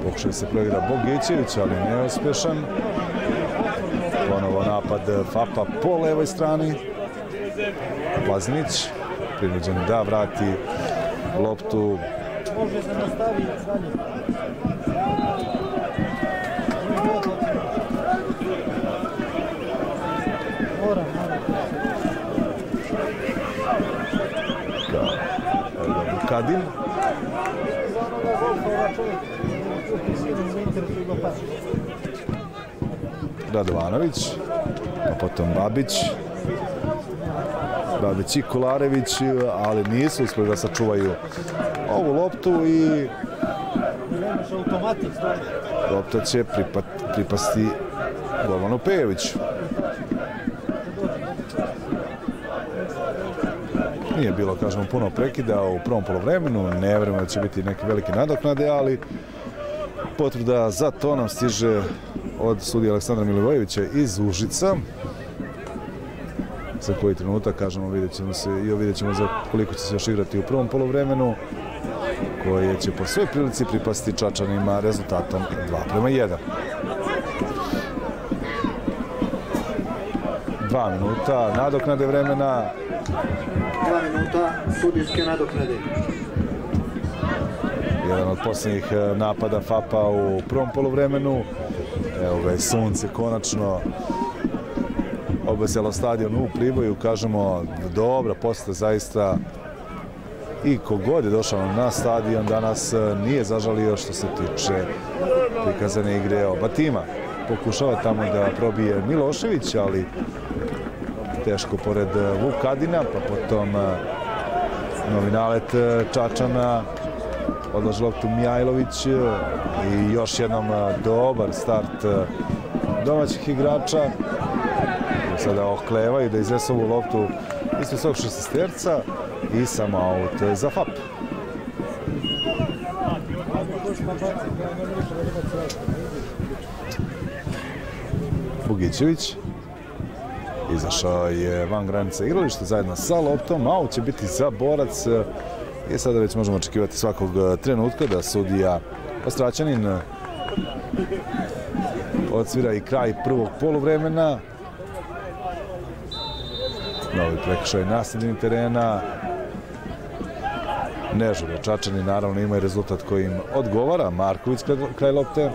Pokušaju se provjera Bogićević, ali neuspješan. Ponovo napad FAP-a po levoj strani. Plaznić prinuđen da vrati loptu. Može se nastavi dalje. Vukadin. Radovanović, a potom Babić. Babić i Kolarević, ali nisu uspjeli da sačuvaju ovu loptu i lopta će pripasti Golmanu Pejoviću. Nije bilo, kažemo, puno prekida u prvom poluvremenu, ne vjerujemo da će biti neke velike nadoknade, ali potvrda za to nam stiže od sudije Aleksandra Milivojevića iz Užica. Za koji trenutak, kažemo, vidjet ćemo za koliko će se još igrati u prvom poluvremenu, koje će po svoj prilici pripasti Čačanima rezultatom 2:1. 2 minuta nadoknade vremena. 2 minuta sudijske nadoknade. Jedan od posljednjih napada FAP-a u prvom poluvremenu. Evo ga je sunce konačno obeselo stadion u Priboju. Kažemo, dobra poseta zaista. I kogod je došao na stadion danas nije zažalio što se tiče prikazane igre oba tima. Pokušava tamo da probije Milošević, ali teško pored Vukadina, pa potom novi nalet Čačana, odlaži loptu Mijajlović i još jednom dobar start domaćih igrača. Sada oklevaju da iznesu ovu loptu ispred svog šestesterca i samo aut za FAP. Bugićević izašao je van granica igrališta zajedno sa loptom. Aut će biti za Borac i sada već možemo očekivati svakog trenutka da sudija Ostraćanin odsvira i kraj prvog poluvremena. Novi prekršaj na sredini terena. Neželjo Čačani naravno imaju rezultat koji im odgovara. Marković kraj lopte.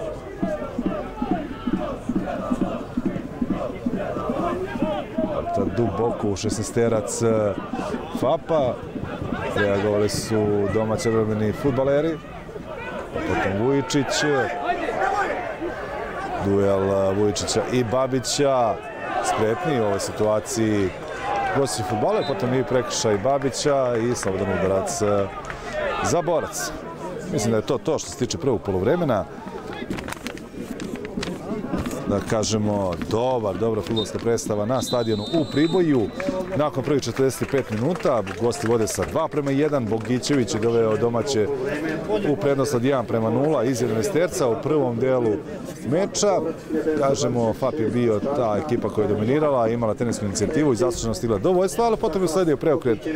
Duboko u šestnesterac FAP-a. Reagovali su domaći odbrambeni fudbaleri. Potom Vujičić. Duel Vujičića i Babića. Spretni u ovoj situaciji gosti fudbaler. Potom i prekršaj Babića i slobodan udarac za Borac. Mislim da je to što se tiče prvog poluvremena. da kažemo, dobra fudbalska predstava na stadionu u Priboju. Nakon prvih 45 minuta gosti vode sa 2:1. Bogićević je doveo domaće u prednost od 1:0 iz 11 u prvom delu meča. Kažemo, FAP je bio ta ekipa koja je dominirala, imala tenisku inicijativu i zasluženo stigla do vojstva, ali potom je usledio preokret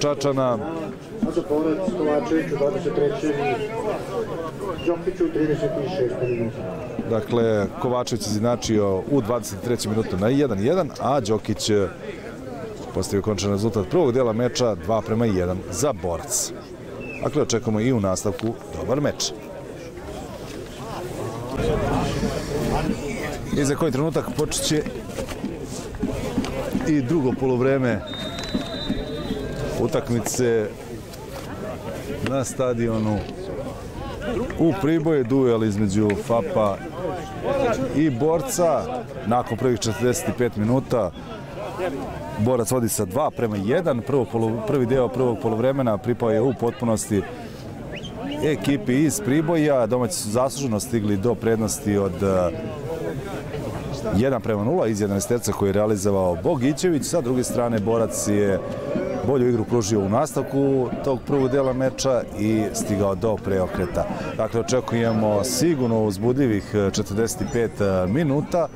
Čačana. Dakle, Kovačević je izjednačio u 23. minutu na 1:1, a Đokić postavio končan rezultat prvog dela meča 2:1 za Borac. Dakle, očekujemo i u nastavku dobar meč. I za koji trenutak počet će i drugo poluvreme utakmice na stadionu u Priboju. Duel između FAP-a i Borca. Nakon prvih 45 minuta Borac vodi sa 2:1. Prvi deo prvog poluvremena pripao je u potpunosti ekipi iz Priboja. Domaći su zasluženo stigli do prednosti od 1:0 iz 11 koji je realizovao Bogićević. Sa druge strane, Borac je bolju igru pružio u nastavku tog prvog dela meča i stigao do preokreta. Dakle, očekujemo sigurno uzbudljivih 45 minuta,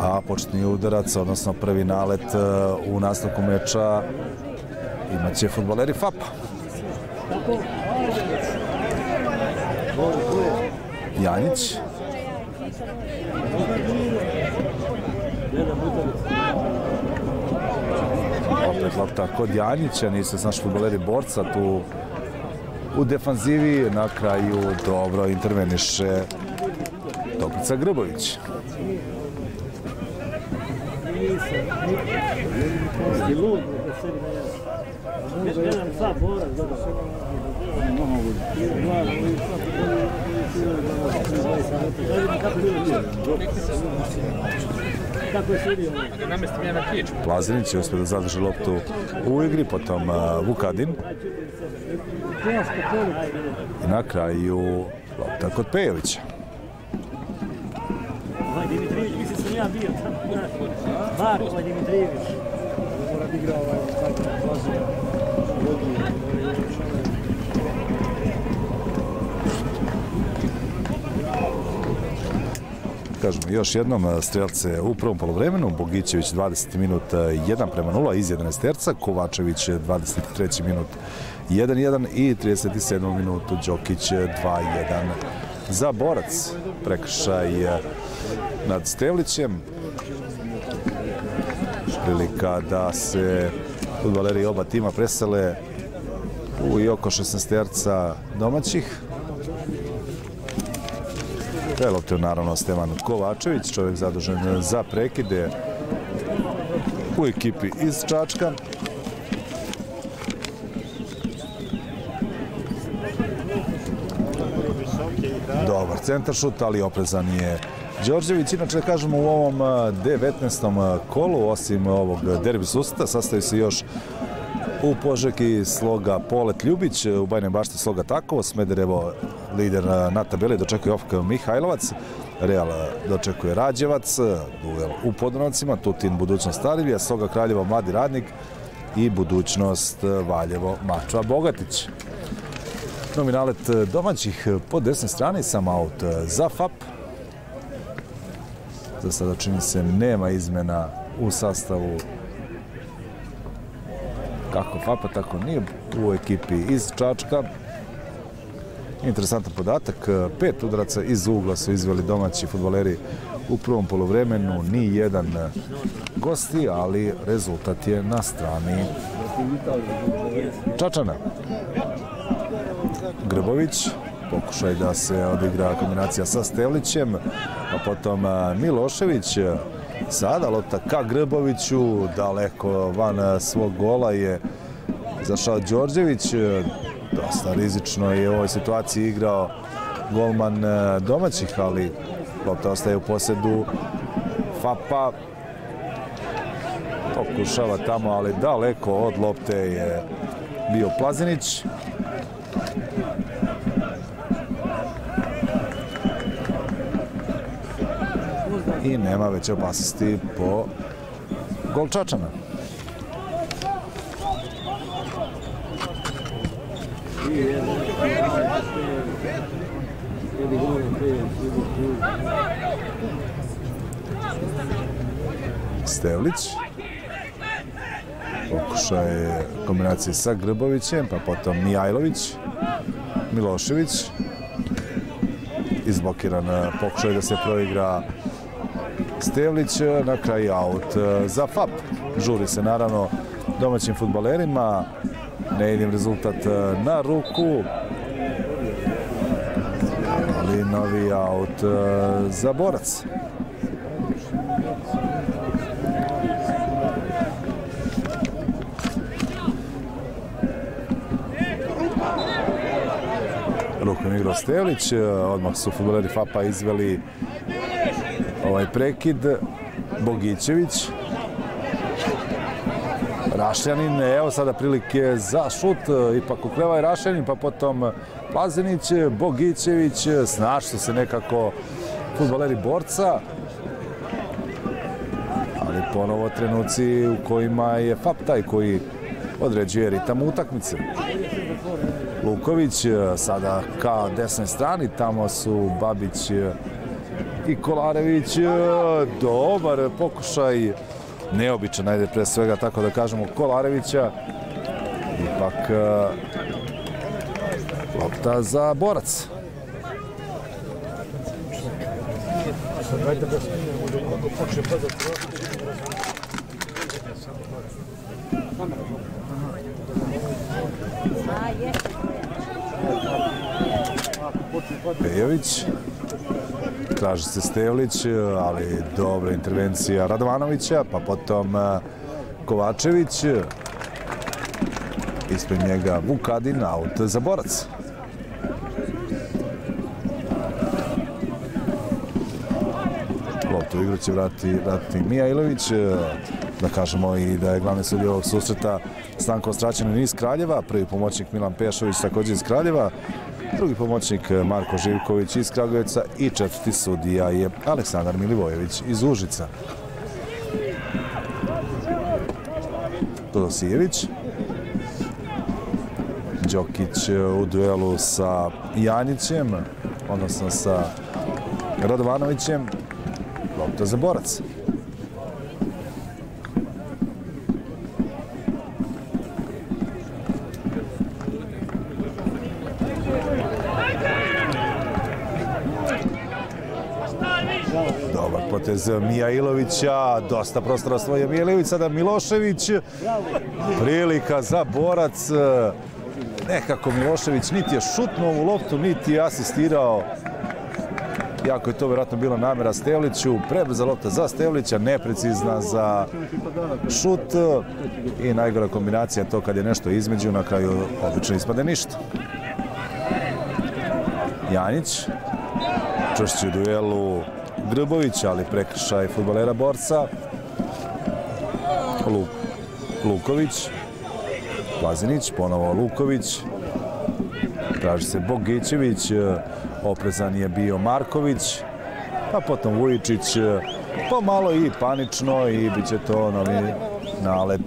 a početni udarac, odnosno prvi nalet u nastavku meča imaće fudbaleri FAP-a. Janjić. Opet lopta kod Janjića, nisu naši fudbaleri Borca tu u defanzivi. Na kraju dobro interveniše Toplica Grbović. Plazinić je uspio da zadrži loptu u igri, potom Vukadin. I na kraju lopta kod Pejovića. Dimitrijević, mislim sam ja bio Marko Dimitrijević. Mora da igra tako Plazina. Kažemo još jednom, strelce u prvom poluvremenu. Bogićević 20. minut 1:0 iz 11 Kovačević 23. minut 1:1 i 37. minutu Đokić 2:1 za Borac. Prekršaj nad Stevlićem. Prilika da se fudbaleri oba tima presele u i oko 16 domaćih. Loptu naravno Stevan Kovačević, čovjek zadužen za prekide u ekipi iz Čačka. Dobar centaršut, ali oprezan je Đorđević. Inače, da kažemo, u ovom 19. kolu, osim ovog derbi susreta, sastoji se još u Požegi Sloga Polet Ljubić, u Bajnoj Bašti Sloga Takovo, Smederevo lider na tabeli, dočekuje OFK Mihajlovac, Real dočekuje Rađevac, duel u Podunavcima, Tutin budućnost Starilja, Sloga Kraljevo Mladi Radnik i budućnost Valjevo Mačva Bogatić. Nominalet domaćih po desnoj strani, sam aut za FAP. Za sada čini se nema izmena u sastavu kako FAP-a, tako nije u ekipi iz Čačka. Interesantan podatak, 5 udaraca iz ugla su izveli domaći fudbaleri u prvom poluvremenu, ni jedan gosti, ali rezultat je na strani Čačana. Grbović, pokušaj da se odigra kombinacija sa Stevlićem, a potom Milošević. Sada lopta ka Grboviću, daleko van svog gola je zašao Đorđević. Dosta rizično je u ovoj situaciji igrao golman domaćih, ali lopta ostaje u posjedu FAP-a. Pokušava tamo, ali daleko od lopte je bio Plazinić. i nema veće opasnosti po gol Čačana. Stevlić. Pokušaj kombinacije sa Grbovićem, pa potom Mijajlović, Milošević. Izblokiran pokušaj da se proigra Stevlić, na kraju aut za FAP. Žuri se naravno domaćim fudbalerima, ne idem rezultat na ruku, ali novi aut za Borac. Rukom igrao Stevlić, odmah su fudbaleri FAP-a izveli ovaj prekid. Bogićević, Rašljanin, evo sada prilike za šut, ipak ukleva je Rašljanin, pa potom Plazenić, Bogićević, snašli se nekako fudbaleri Borca, ali ponovo trenuci u kojima je FAP taj koji određuje ritam utakmice. Luković sada ka desnoj strani, tamo su Babić i Kolarević. Dobar pokušaj, neobičan, ajde pre svega tako da kažemo, Kolarevića. Ipak lopta za Borac. Pejović, traži se Stevlić, ali dobra intervencija Radovanovića, pa potom Kovačević, ispred njega Vukadin, aut za Borac. Loptu u igru će vratiti Mijajlović, da kažemo i da je glavni sudija ovog susreta Stanko Ostraćanin iz Kraljeva, prvi pomoćnik Milan Pešović također iz Kraljeva, drugi pomoćnik Marko Živković iz Kragujevca i četvrti sudija je Aleksandar Milivojević iz Užica. Todosijević. Đokić u duelu sa Janjićem, odnosno sa Radovanovićem. Lopta za Borac. Dobar potez Mijailovića, dosta prostora osvojio Mijailović, sada Milošević, prilika za Borac. Nekako Milošević niti je šutnuo u loptu, niti je asistirao. Jako je to vjerojatno bila namjera Stevliću, prebrza lopta za Stevlića, neprecizna za šut i najgora kombinacija to kad je nešto između, na kraju obično ispade ništa. Janjić, čvršći u duelu Grbović, ali prekršaj fudbalera Borca. Luković, Plazenić, ponovo Luković, traži se Bogićević, oprezan je bio Marković, pa potom Vujičić, pomalo i panično i bit će to novi nalet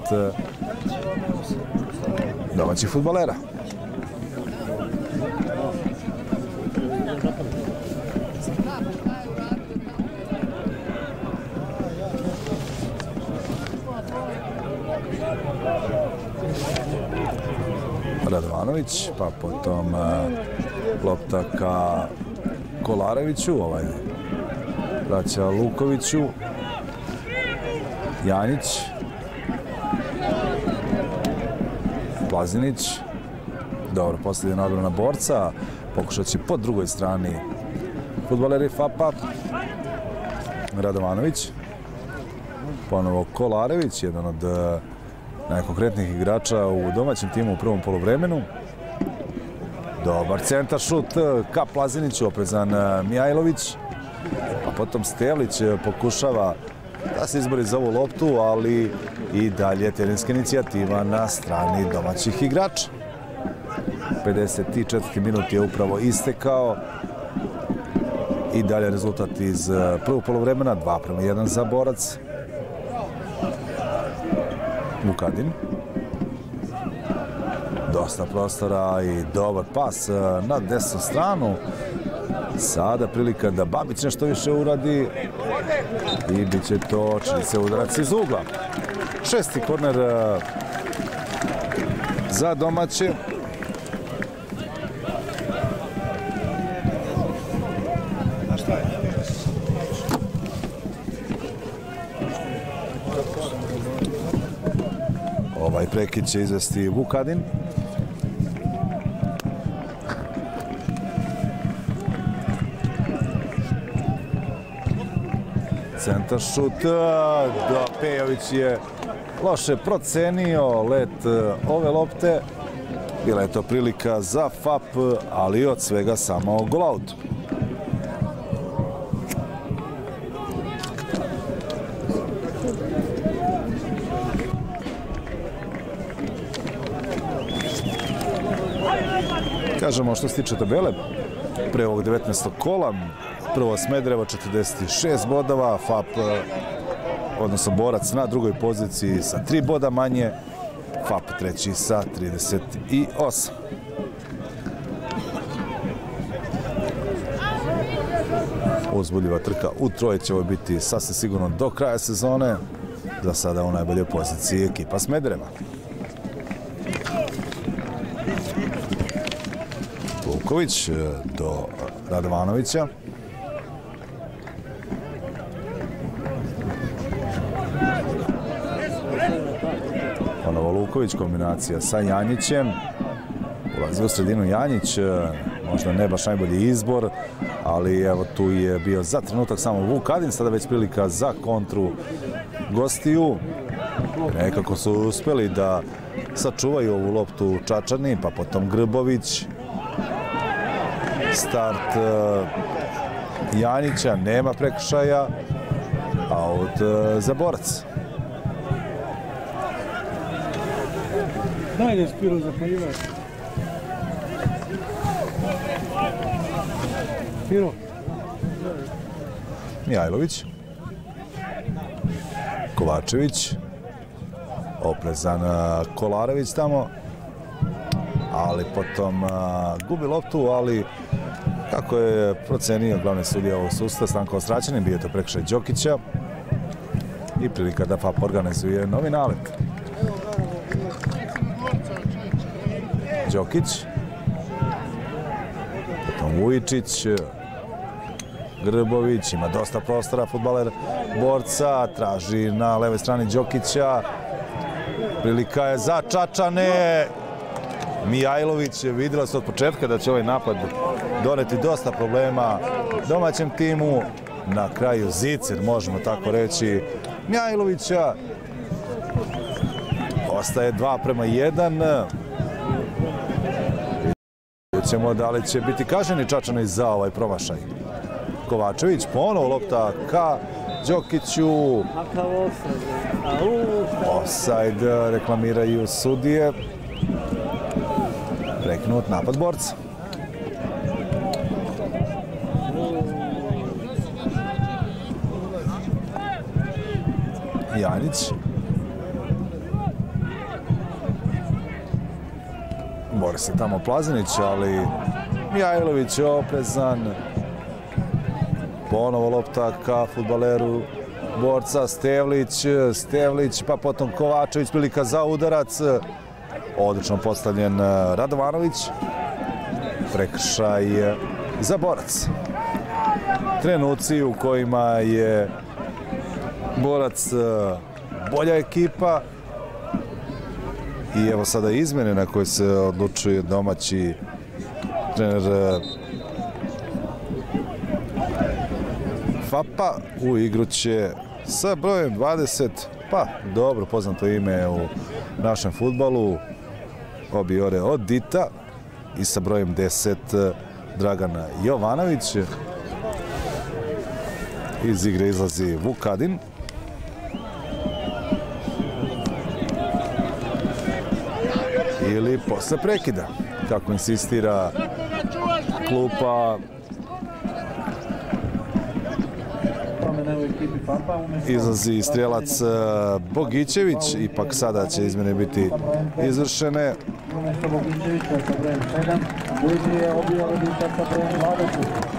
domaćih fudbalera. Radovanović, pa potom lopta ka Kolareviću, ovaj vraća Lukoviću. Janjić, Plazinić, dobro, posljednja odbrana Borca, pokušat će po drugoj strani fudbaleri FAP-a. Radovanović, ponovo Kolarević, jedan od najkonkretnijih igrača u domaćem timu u prvom poluvremenu. Dobar centar šut ka Plaziniću, oprezan Mijailović, a potom Stevlić pokušava da se izbori za ovu loptu, ali i dalje terenska inicijativa na strani domaćih igrača. 54. minut je upravo istekao. I dalje rezultat iz prvog poluvremena, 2:1 za Borac. Vukadin. Dosta prostora i dobar pas na desnu stranu. Sada prilika da Babić nešto više uradi i bit će to, čini se, udarac iz ugla. 6. korner za domaće. Ovaj prekid će izvesti Vukadin. Centar šut, Pejović je loše procenio let ove lopte. Bila je to prilika za FAP, ali od svega samo golaut. Kažemo što se tiče tabele, pre ovog 19. kola, prvo Smederevo 46 bodova, FAP, odnosno Borac na drugoj poziciji sa 3 boda manje, FAP treći sa 38. Uzbudljiva trka u troje će ovo biti sasvim sigurno do kraja sezone. Za sada u najboljoj poziciji ekipa Smedereva. Luković do Radovanovića. Ponovo Luković, kombinacija sa Janjićem. Ulazi u sredinu Janjić, možda ne baš najbolji izbor, ali evo tu je bio za trenutak samo Vukadin, sada već prilika za kontru gostiju. Nekako su uspeli da sačuvaju ovu loptu Čačani, pa potom Grbović. Start Janjića, nema prekršaja, aut za Borac. Dajde Spiro zapaljivač. Spiro. Mijajlović. Kovačević. Oprezan Kolarević tamo. Ali potom gubi loptu, ali kako je procenio glavni sudija ovog sudstva Stanko Ostraćanin, bio je to prekršaj Đokića i prilika da FAP organizuje novi nalet. Đokić, potom Vujičić, Grbović, ima dosta prostora, fudbaler Borca, traži na levoj strani Đokića, prilika je za Čačane. Mijajlović, vidjela se od početka da će ovaj napad doneti dosta problema domaćem timu. Na kraju Zicer, možemo tako reći, Mijajlovića. Ostaje 2:1. Vidjet ćemo da li će biti kažnjeni Čačani za ovaj promašaj. Kovačević, ponovo lopta ka Đokiću. Ofsajd reklamiraju sudije. Prekinut napad Borca. Janjić. Bori se tamo Plazinić, ali Mijajlović je oprezan. Ponovo lopta ka fudbaleru Borca, Stevlić, pa potom Kovačević, prilika za udarac. Odlično postavljen Radovanović. Prekršaj za Borac. Trenuci u kojima je Borac bolja ekipa. I evo sada izmjene na koje se odlučuje domaći trener FAP-a. U igru će sa brojem 20, pa dobro poznato ime u našem fudbalu, Obiore od Dita, i sa brojem 10 Dragan Jovanović. Iz igre izlazi Vukadin. Ili posle prekida, kako insistira klupa izlazi strijelac Bogićević, ipak sada će izmjene biti izvršene. Umjesto Bogićevića sa brojem 7, uđi je obio Odita sa brojem 20.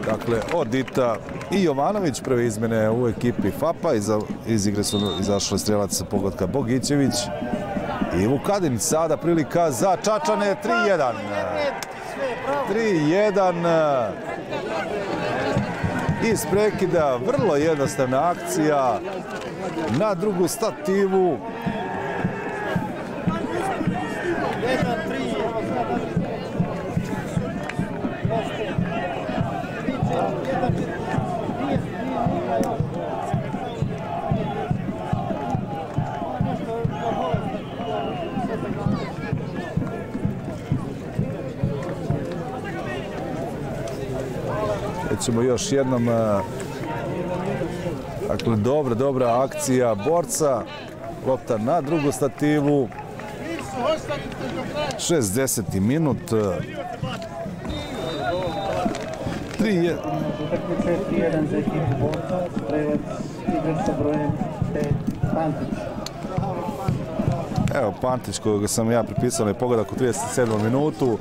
Dakle, Odita i Jovanović prve izmjene u ekipi FAPA. Iz igre su izašli strijelac pogotka Bogićević i Vukadin. Sada prilika za Čačane, 3-1. 3-1 iz prekida, vrlo jednostavna akcija na drugu stativu. Ćemo još jednom, dakle, dobra akcija borca, lopta na drugu stativu, 60. minut, 3-1 za ekipu borca, strelac igra sa brojem 5, Pantić. Evo Pantić kojeg sam ja pripisao na pogodak u 37. minutu,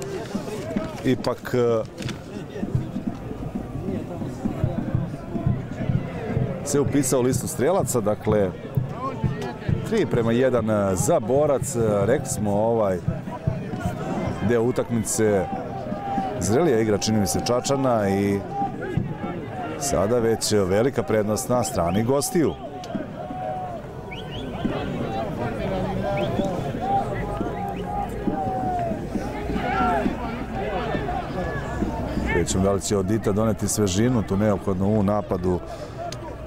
ipak se upisao u listu strijelaca, dakle 3-1 za borac. Rekli smo, ovaj deo utakmice zrelija igra, čini mi se, Čačana i sada već velika prednost na strani gostiju. Vidjet da li će Odita doneti svežinu, tu neophodno u napadu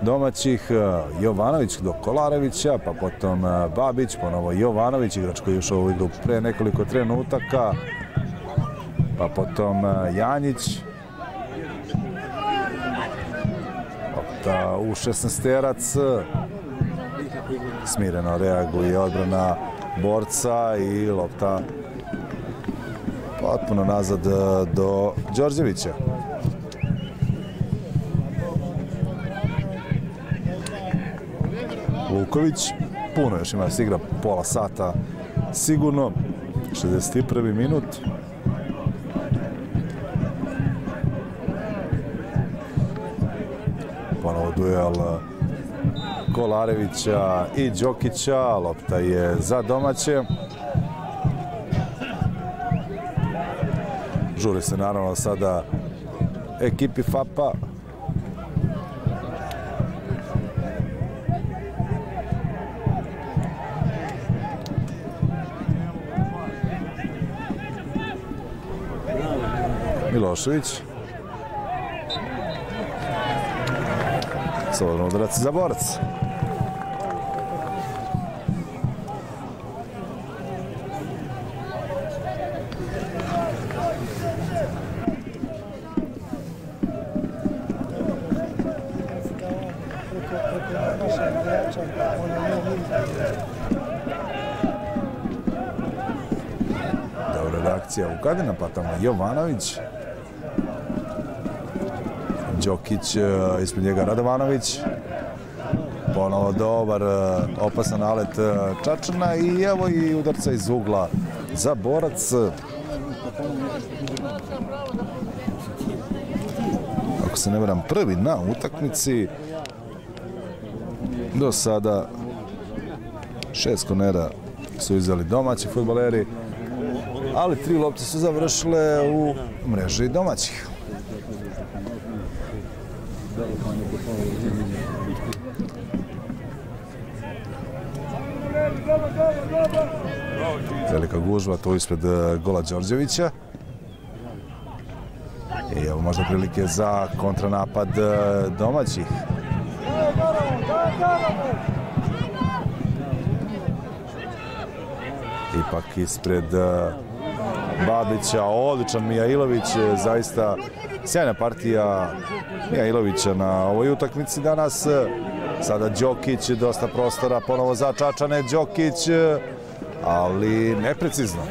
domaćih. Jovanović do Kolarevića, pa potom Babić, ponovo Jovanović, igrač koji je ušao u igru pre nekoliko trenutaka, pa potom Janjić. Lopta u 16-terac, smireno reaguje odbrana borca i lopta potpuno nazad do Đorđevića. Luković, puno još ima da se igra, pola sata sigurno, 61. minut. Ponovo duel Kolarevića i Đokića, lopta je za domaće. Žuri se naravno sada ekipi FAPA. Milošević. Slobodan udarac za borac. Dobra reakcija Vukadina, pa tamo Jovanović. Đokić, ispred njega Radovanović. Ponovo dobar, opasan nalet Čačana i evo i udarca iz ugla za borac. Ako se ne varam, prvi na utakmici. Do sada 6 kornera su izdali domaći fudbaleri, ali 3 lopte su završile u mreži domaćih. Velika gužva tu ispred gola Đorđevića. I evo možda prilike za kontranapad domaćih. Ipak ispred Babića, odličan Mijailović, zaista sjajna partija Mijailovića na ovoj utakmici danas. Sada Đokić, dosta prostora, ponovo za Čačane, Đokić, ali neprecizno.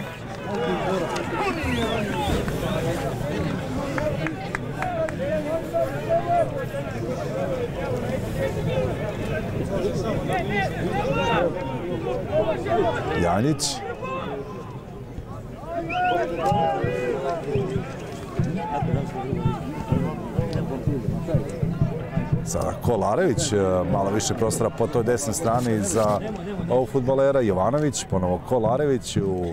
Janjić. Sada Kolarević, malo više prostora po toj desnoj strani za ovog fudbalera. Jovanović, ponovo Kolarević, u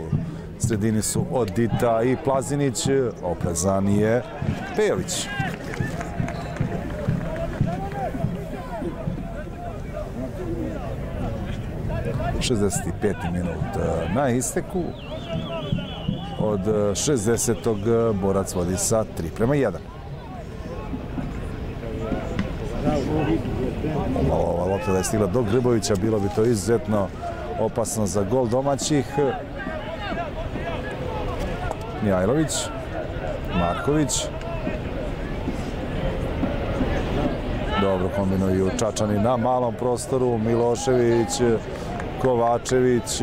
sredini su Odita i Plazinić, oprezan je Pejović. Minut na isteku. Od 60. borac vodi sa 3:1. Ova lopta da je stigla do Grbovića, bilo bi to izuzetno opasno za gol domaćih. Mijajlović, Marković. Dobro kombinuju Čačani na malom prostoru. Milošević, Kovačević.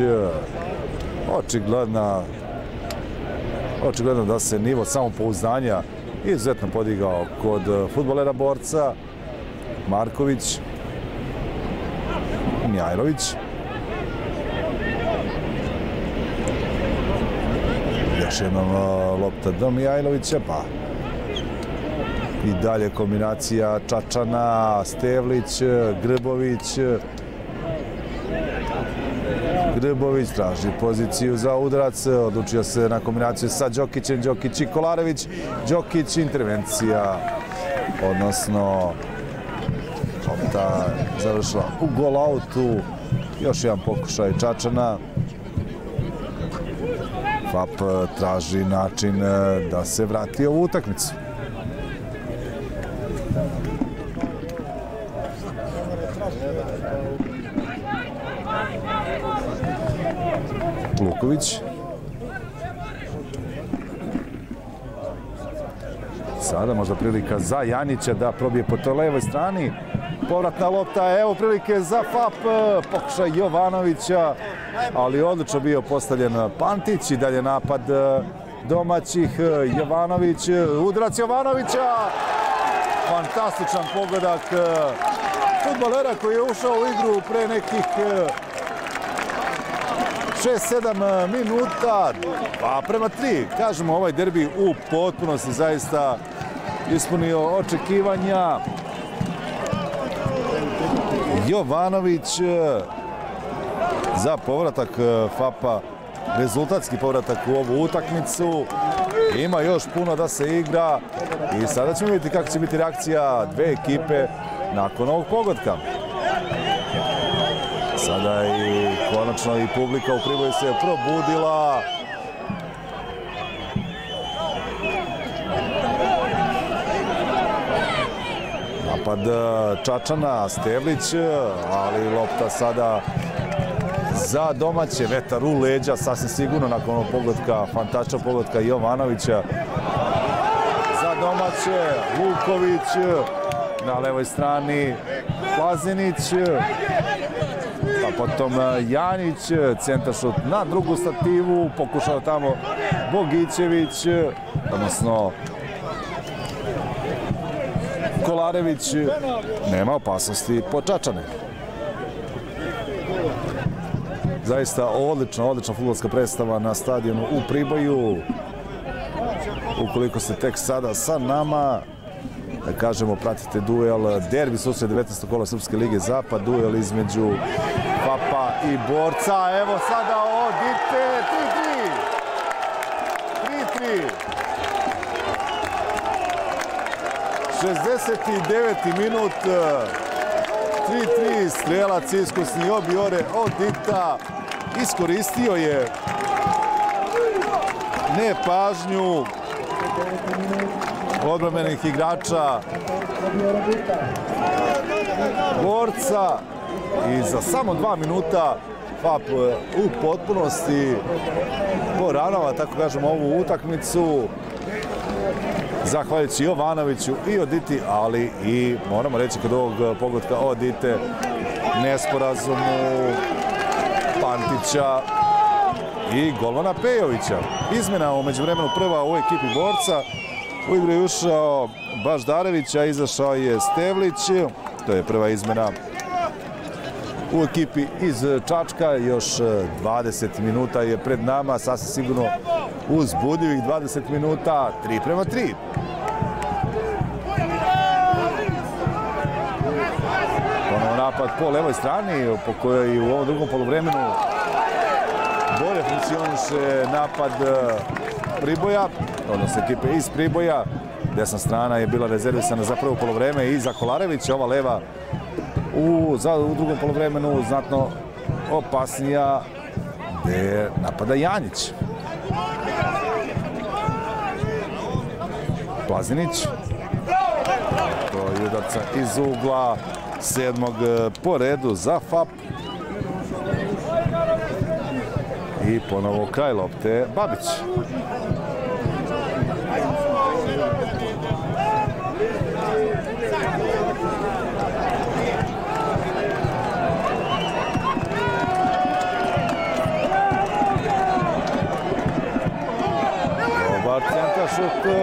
Očigledno da se nivo samopouzdanja izuzetno podigao kod fudbalera Borca. Marković, Mijajlović. Još jednom lopta do Mijajlovića, pa i dalje kombinacija Čačana, Stevlić, Grbović. Grbović traži poziciju za udarac, odlučio se na kombinaciju sa Đokićem, Đokić i Kolarević. Đokić, intervencija, odnosno lopta završila u gol-autu. Još jedan pokušaj Čačana. FAP traži način da se vrati ovu utakmicu. Luković. Sada možda prilika za Janjića da probije po toj levoj strani. Povratna lopta, evo prilike za FAP. Pokušaj Jovanovića, ali odlično bio postavljen Pantić. I dalje napad domaćih. Jovanović, udarac Jovanovića. Fantastičan pogodak fudbalera koji je ušao u igru pre nekih 6-7 minuta, a prema 3, kažemo, ovaj derbi u potpunosti zaista ispunio očekivanja. Jovanović za povratak FAP-a, rezultatski povratak u ovu utakmicu. Ima još puno da se igra i sada ćemo vidjeti kako će biti reakcija dve ekipe nakon ovog pogotka. Sada i konačno i publika u Priboju se probudila. Napad Čačana, Stevlić, ali lopta sada za domaće. Vetar u leđa, sasvim sigurno nakon ovog pogotka, fantastičnog pogotka Jovanovića. Za domaće, Luković, na levoj strani Plazinić. Pa potom Janjić, centaršut na drugu stativu, pokušao tamo Bogićević, odnosno Kolarević, nema opasnosti po Čačane. Zaista odlična fudbalska predstava na stadionu u Priboju. Ukoliko ste tek sada sa nama, da kažemo, pratite duel, derbi susret 19. kola Srpske lige Zapad, duel između FAP-a i Borca. Evo sada Odite, 3-3. 69. minut, 3-3, strelac iskusni Obiore Odita iskoristio je nepažnju odbrambenih igrača Borca i za samo 2 minuta FAP u potpunosti poravnava, tako kažemo, ovu utakmicu. Zahvaljujući Jovanoviću i Oditi, ali i, moramo reći, kod ovog pogotka Odite, nesporazumu Pantića i golmana Pejovića. Izmjena u međuvremenu prva u ekipi Borca. U igru je ušao Baždarević, a izašao je Stevlić. To je prva izmjena u ekipi iz Čačka. Još 20 minuta je pred nama, sasvim sigurno uzbudljivih 20 minuta, 3:3. Ponovo napad po levoj strani, po kojoj u ovom drugom poluvremenu bolje funkcioniše napad Priboja, odnosno ekipe iz Priboja. Desna strana je bila rezervisana za prvo poluvreme i za Kolarevića, ova leva u drugom poluvremenu znatno opasnija, gde napada Janjić. Plazinić, to je udarca iz ugla, 7. po redu za FAP. I ponovo kraj lopte Babić. Dobar centar šut.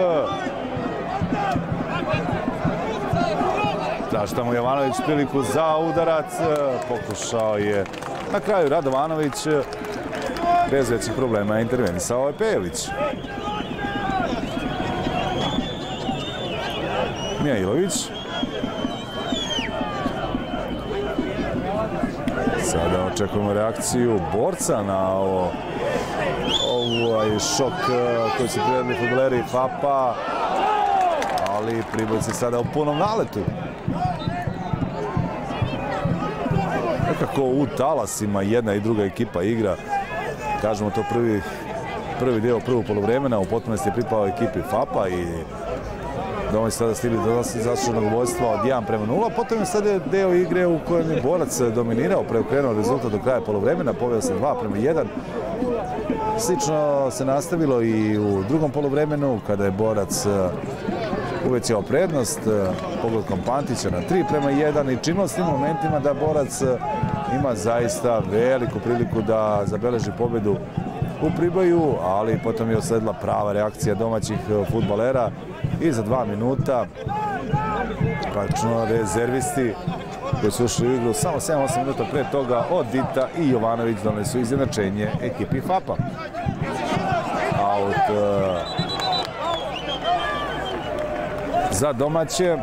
Traži tamo Jovanović priliku za udarac. Pokušao je na kraju Radovanović. Bez većih problema je intervenisao je Pejević. Mijailović. Sada očekujemo reakciju borca na ovaj šok koji su priredili fudbaleri FAP-a, ali Pribojci sada u punom naletu. Nekako u talasima jedna i druga ekipa igra. Kažemo to prvi deo prvog poluvremena, u potpunosti je pripao ekipi FAP-a i domaći sada stigli do zasluženog vojstva od 1:0. Potom je sada deo igre u kojem je borac dominirao, preokrenuo rezultat do kraja poluvremena, poveo se 2:1. Slično se nastavilo i u drugom poluvremenu kada je borac uvećao prednost pogodkom Pantića na 3:1 i činilo s tim momentima da borac ima zaista veliku priliku da zabeleži pobedu u Priboju, ali potom je usledila prava reakcija domaćih fudbalera i za 2 minuta praktično rezervisti koji su ušli u igru samo 7-8 minuta pre toga od Dita i Jovanović donesu izjednačenje ekipi FAP-a. Aut za domaće.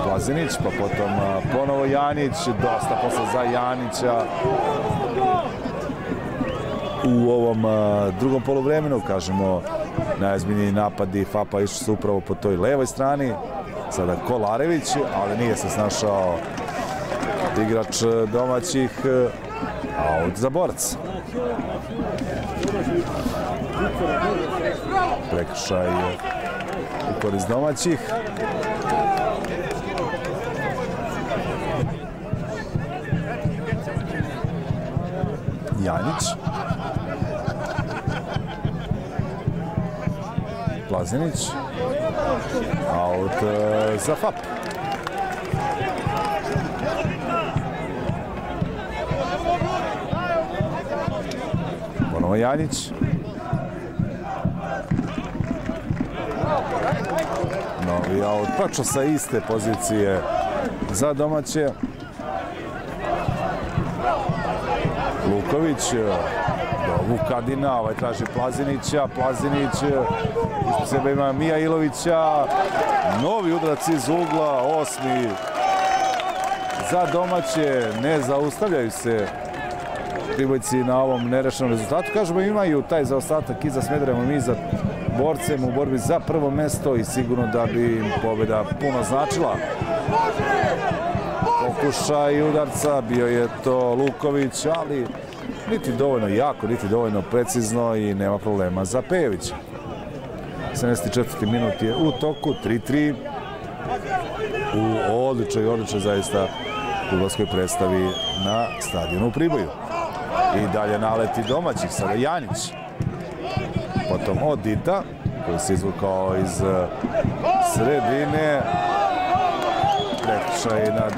Plazinić, pa potom ponovo Janić, dosta posla za Janića u ovom drugom poluvremenu. Kažemo, najozbiljniji napadi FAP-a išli su upravo po toj levoj strani. Sada Kolarević, ali nije se snašao igrač domaćih. Aut za borac. Prekršaj u korist domaćih. Janjić. Plazinić. Aut za FAP. Ponovo Janjić. Novi aut, praktično sa iste pozicije za domaće. Luković, do Vukadina, ovaj traži Plazinića, Plazinić, ispod sebe ima Mijailovića, novi udarac iz ugla, 8. za domaće, ne zaustavljaju se Pribojci na ovom nerešenom rezultatu. Kažemo, imaju taj zaostatak i za Smederevom i za borcem u borbi za prvo mesto i sigurno da bi im pobjeda puno značila. Pokušaj udarca, bio je to Luković, ali niti dovoljno jako, niti dovoljno precizno i nema problema za Pejevića. 74. minut je u toku, 3:3 u odličnoj zaista fudbalskoj predstavi na stadionu u Priboju. I dalje naleti domaćih, sada Janjić. Potom od Dita, koji se izvukao iz sredine. Prekršaj nad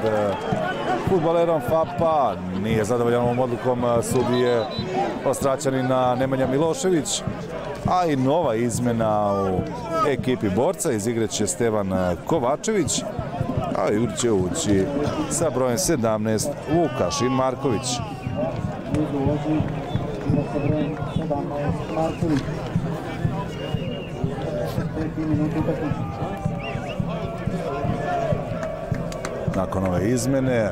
fudbalerom FAP-a. Nije zadovoljan ovom odlukom sudije Ostraćanina Nemanja Milošević, a i nova izmena u ekipi borca. Izigraće Stevan Kovačević, a i će ući sa brojem 17 Vukašin Marković. Nakon ove izmene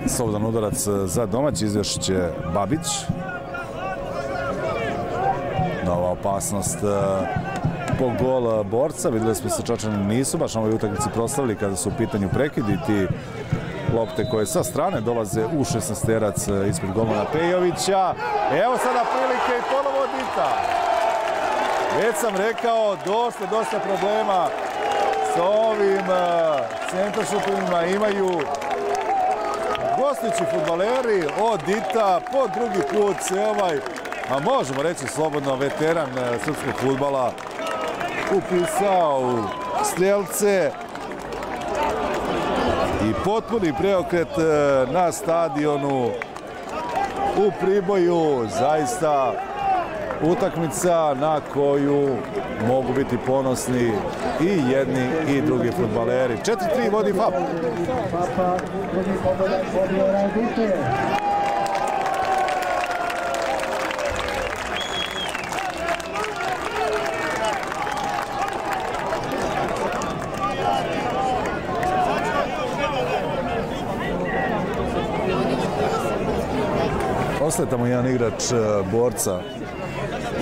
slobodan udarac za domaći, izvršit će Babić. Nova opasnost po gol borca. Vidjeli smo se Čačani nisu baš na ovoj utakmici proslavili kada su u pitanju prekidi ti lopte koje sa strane dolaze u 16-terac ispred golmana Pejovića. Evo sada prilike i ponovo Dita. Već sam rekao, dosta problema sa ovim centaršutovima imaju gostujući fudbaleri. Od Dita po drugi put se a možemo reći slobodno veteran srpskog fudbala upisao u strelce. I potpuni preokret na stadionu u Priboju. Zaista utakmica na koju mogu biti ponosni i jedni i drugi fudbaleri. 4-3 vodi FAP. Ostaje tamo jedan igrač borca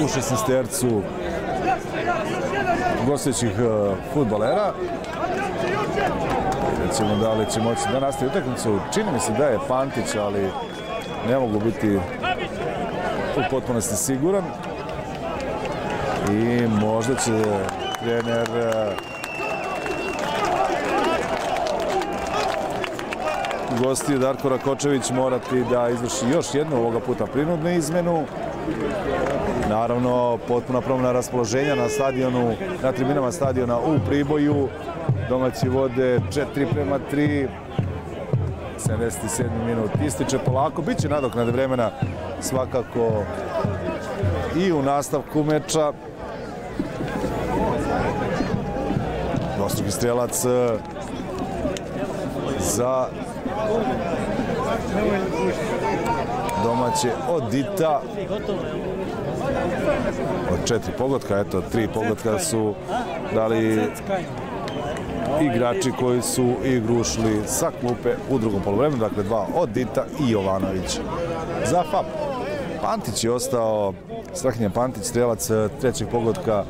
u 16-tercu gostujućih fudbalera. Recimo da li će moći da nastavi utakmicu. Čini mi se da je Pantić, ali ne mogu biti u potpunosti siguran. I možda će trener gostiju Darko Rakočević morati da izvrši još jednu, ovoga puta prinudnu izmenu. Naravno, potpuna promjena raspoloženja na stadionu, na tribinama stadiona u Priboju. Domaći vode 4-3. 77. minut ističe polako. Biće nadoknade vremena svakako i u nastavku meča. Dvostruki strelac za domaće od Dita. Od 4 pogotka, eto, 3 pogotka su dali igrači koji su igru ušli sa klupe u drugom poluvremenu, dakle 2 od Dita i Jovanović za FAP. Pantić je ostao, Strahinja Pantić, strelac trećeg pogotka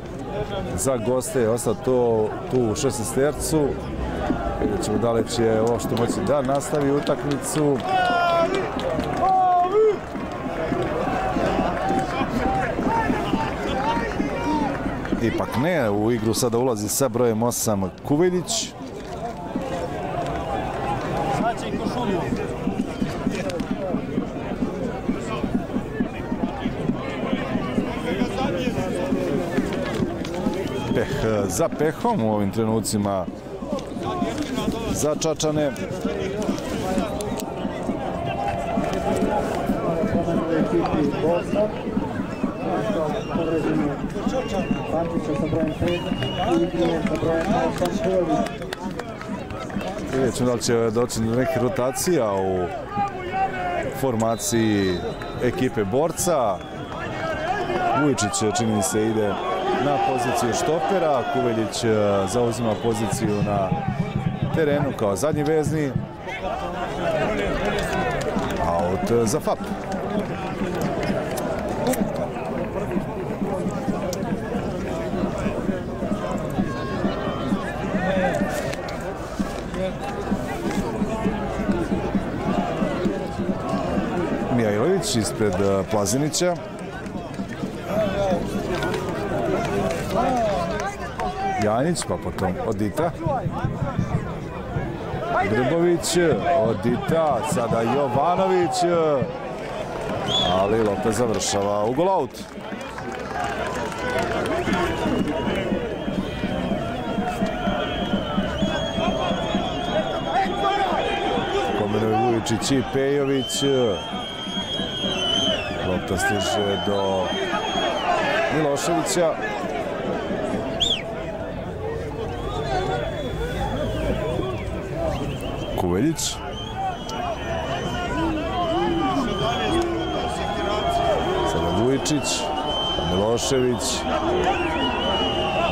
za goste, je ostao to tu u 16-tercu. Vidjet ćemo da li će ovo što moći da nastavi utakmicu. Ipak ne, u igru sada ulazi sa brojem 8 Kuveljić. Peh za pehom u ovim trenucima za Čačane. Vidjet ćemo da li će doći do nekih rotacija u formaciji ekipe borca. Vujičić, čini mi se, ide na poziciju štopera. Kuveljić zauzima poziciju na terenu kao zadnji vezni. Out za FAP. Mijailović ispred Plazinića. Janjić, pa potom od Dita. Grbović, od Dita, sada Jovanović. Ali lopta završava u gol-out. Vujičić i Pejović. Lopta stiže do Miloševića. Kuveljić. Sada Vujičić, Milošević,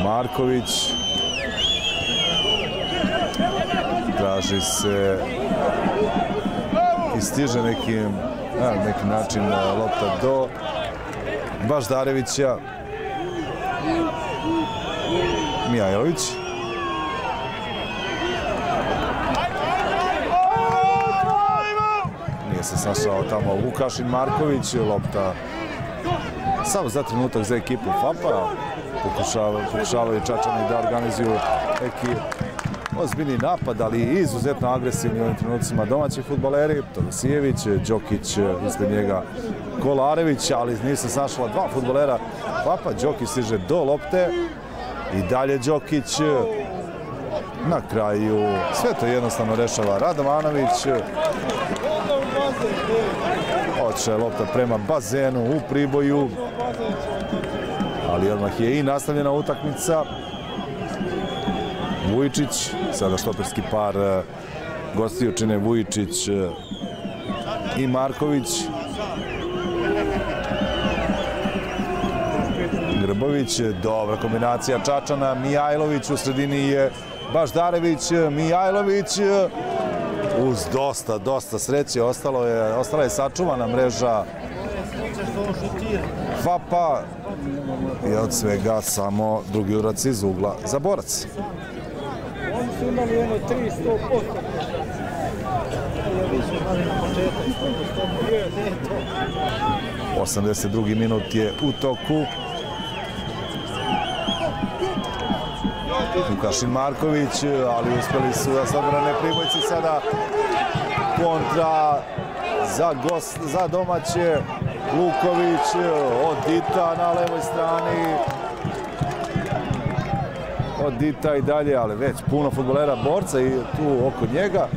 Marković. Traži se i stiže na neki način lopta do Baždarevića. Mijajlović. Nije se snašao tamo Vukašin Marković. Lopta samo za trenutak za ekipu FAP-a. Pokušavaju Čačani da organizuju neki ozbiljni napad, ali i izuzetno agresivni u ovim trenucima domaći fudbaleri. Todosijević, Đokić, ispred njega Kolarević, ali nije se snašla dva fudbalera FAP-a. Đokić stiže do lopte i dalje Đokić. Na kraju sve to jednostavno rešava Radovanović. Otišla je lopta prema bazenu u Priboju, ali odmah je i nastavljena utakmica. Vujičić, sada štoperski par gostiju čine Vujičić i Marković. Grbović, dobra kombinacija Čačana, Mijajlović, u sredini je Baždarević, Mijajlović, uz dosta sreće, ostala je sačuvana mreža FAP-a i od svega samo drugi udarac iz ugla za Borac. Oni su imali jedno 300%. 82. minut je u toku. Vukašin Marković, ali uspeli su da se odbrane Pribojci. Sada kontra za domaće. Luković od Dita na levoj strani. Od Dita i dalje, ali već puno fudbalera Borca i tu oko njega.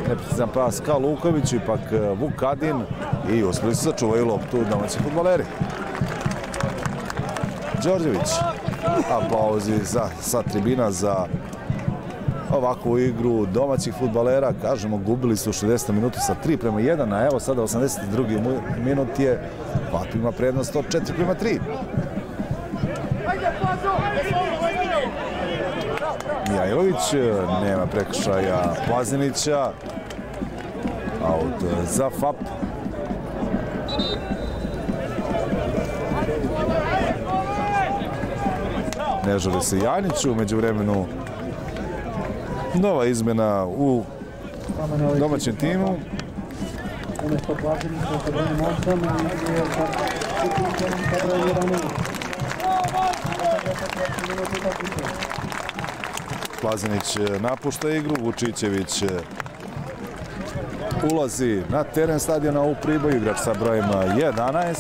Neprecizan pas ka Lukoviću, ipak Vukadin, i uspeli su sačuvaju loptu domaći fudbaleri. Đorđević, aplauzi sa tribina za ovakvu igru domaćih fudbalera. Kažemo, gubili su 60 minuta sa 3:1, a evo sada 82. minut je, FAP ima prednost od 4:3. Mijajlović, nema prekršaja Plazinića, aut za FAP. Ne želi se Janiću, umeđu vremenu nova izmena u domaćem timu. Plazinić napušta igru, Vučićević ulazi na teren stadiona u Priboju, igrač sa brojem 11.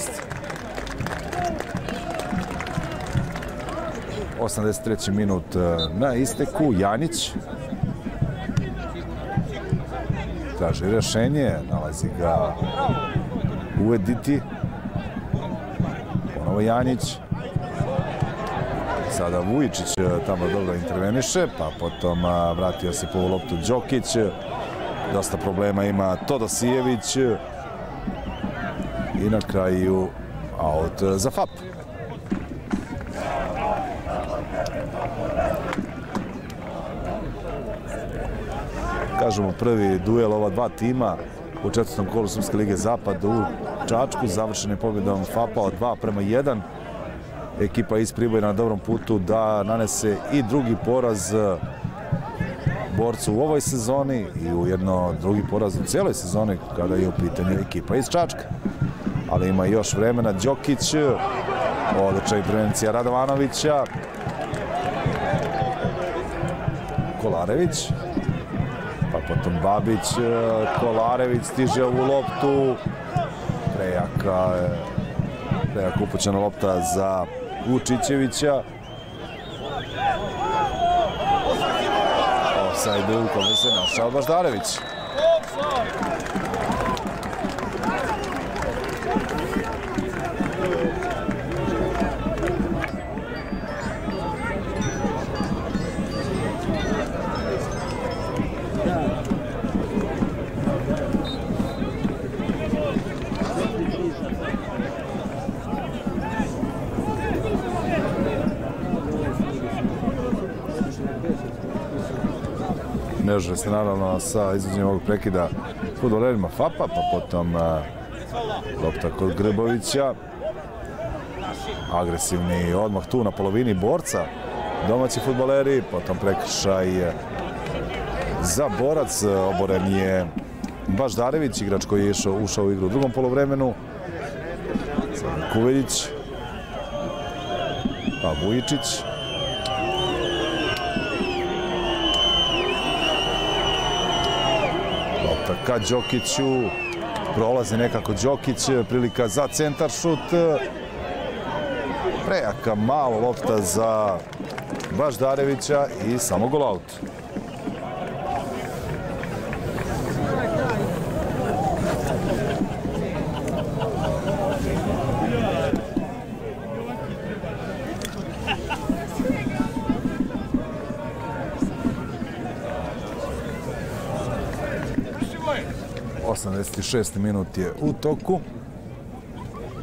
83. minut na isteku, Janić traži rešenje, nalazi ga u Editi, ponovo Janić, sada Vujičić tamo dobro interveniše, pa potom vratio se po loptu Đokić, dosta problema ima Todosijević i na kraju aut za FAP. Kažemo, prvi duel ova dva tima u četvrtom kolu Srpske lige Zapad u Čačku, završen pobjedom FAP-a od 2:1. Ekipa iz Priboja na dobrom putu da nanese i drugi poraz Borcu u ovoj sezoni i ujedno drugi poraz u cijeloj sezoni kada je u pitanju ekipa iz Čačka. Ali ima još vremena. Đokić, odlična intervencija Radovanovića. Kolarević, pa potom Babić, Kolarević stiže ovu loptu. Prejaka upućena lopta za Vučićevića. Ofsajdu u kome se našao Baždarević. Ne žele se naravno sa izvođenjem ovog prekida fudbalerima FAP-a, pa potom lopta kod Grbovića. Agresivni odmah tu na polovini borca. Domaći fudbaleri, potom prekršaj za Borac. Oboren je Baždarević, igrač koji je ušao u igru u drugom polovremenu. Kuveljić. Pa Vujičić. Lopta ka Đokiću. Prolazi nekako Đokić. Prilika za centar šut. Prejaka malo lopta za Baždarevića i samo gol aut. Šesti minut je u toku.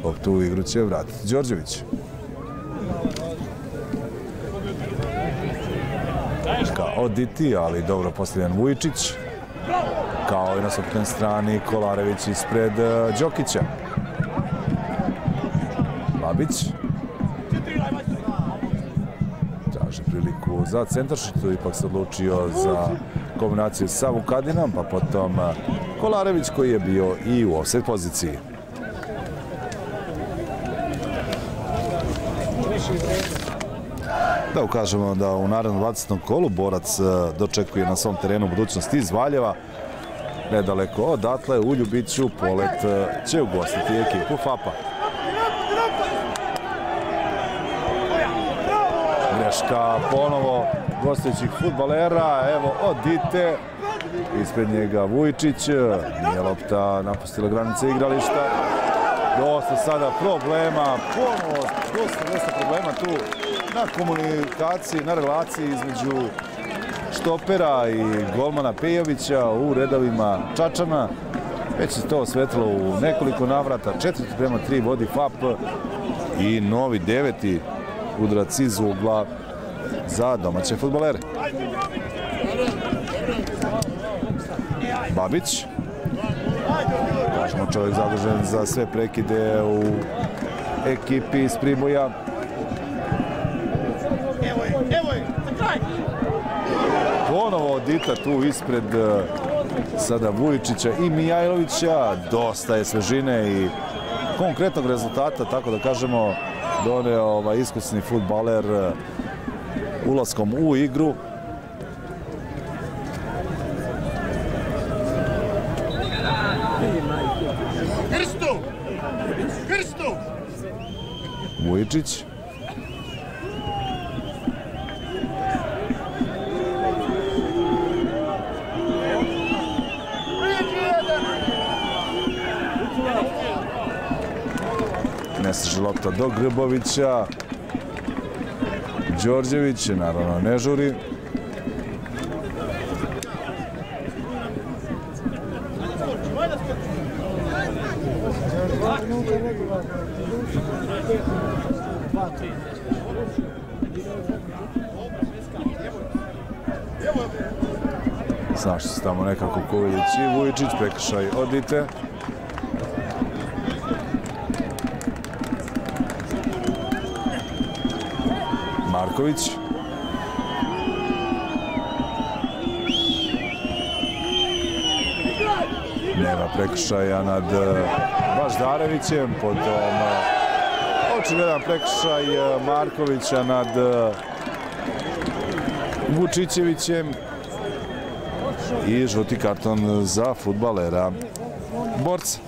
Loptu u igru će vratiti Đorđević. Kao Diti, ali dobro postavljen Vujičić. Kao i na suprotnoj strani Kolarević ispred Đokića. Babić. Traži priliku za centaršut, ipak se odlučio za kombinaciju sa Vukadinom, pa potom Kolarević koji je bio i u ofsajd poziciji. Da ukažemo da u narednom 20. kolu Borac dočekuje na svom terenu budućnost iz Valjeva. Nedaleko odatle u Ljubiću Polet će ugostiti ekipu FAP-a. Greška ponovo gostujućih fudbalera. Evo Odite. Ispred njega Vujičić. Nije lopta napustila granice igrališta. Dosta sada problema. Ponovo dosta problema tu na komunikaciji, na relaciji između štopera i golmana Pejovića u redovima Čačana. Već se to osvetlilo u nekoliko navrata. 4:3 vodi FAP i novi 9. udarac iz ugla za domaće fudbalere. Babić. Kažemo čovjek zadužen za sve prekide u ekipi iz Priboja. Ponovo Dita tu ispred sada Vujičića i Mijajlovića. Dosta je svežine i konkretnog rezultata, tako da kažemo, doneo iskusni fudbaler ulaskom u igru. Vujičić. Ne stiže lopta do Grbovića. Đorđević naravno ne žuri. Snašli se tamo nekako Kuveljić i Vujičić, prekršaj Odite. Marković. Nema prekršaja nad Baždarevićem, potom očigledan prekršaj Markovića nad Vučićevićem i žuti karton za fudbalera Borca.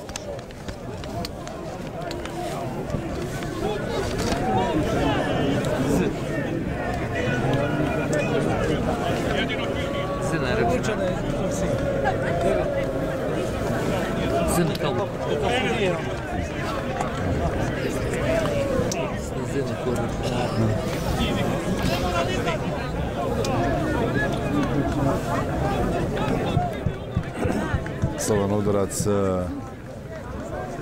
Slovan udarac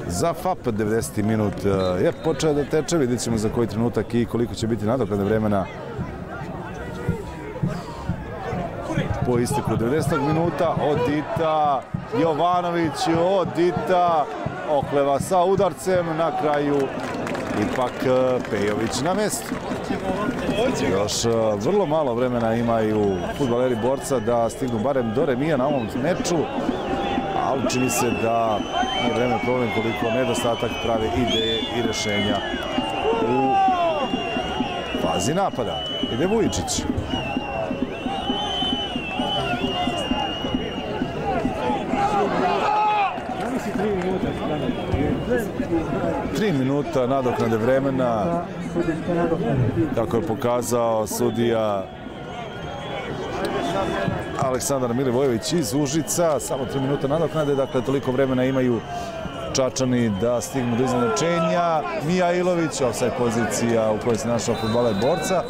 za FAP, 90. minut je počeo da teče, vidjet ćemo za koji trenutak i koliko će biti nadoknadnog vremena. po isteku 90. minuta. Odita, Jovanović, Odita, okleva sa udarcem, na kraju ipak Pejović na mestu. Još vrlo malo vremena imaju fudbaleri Borca da stignu barem do remija na ovom meču, ali čini se da je vreme problem koliko nedostatak prave ideje i rešenja u fazi napada. Ide Vujičić. Tri minuta nadoknade vremena, kako je pokazao sudija Aleksandar Milivojević iz Užica. Samo 3 minuta nadoknade, dakle toliko vremena imaju Čačani da stignu do iznenačenja. Mijailović, ofsajd pozicija u kojoj se našao fudbaler Borca,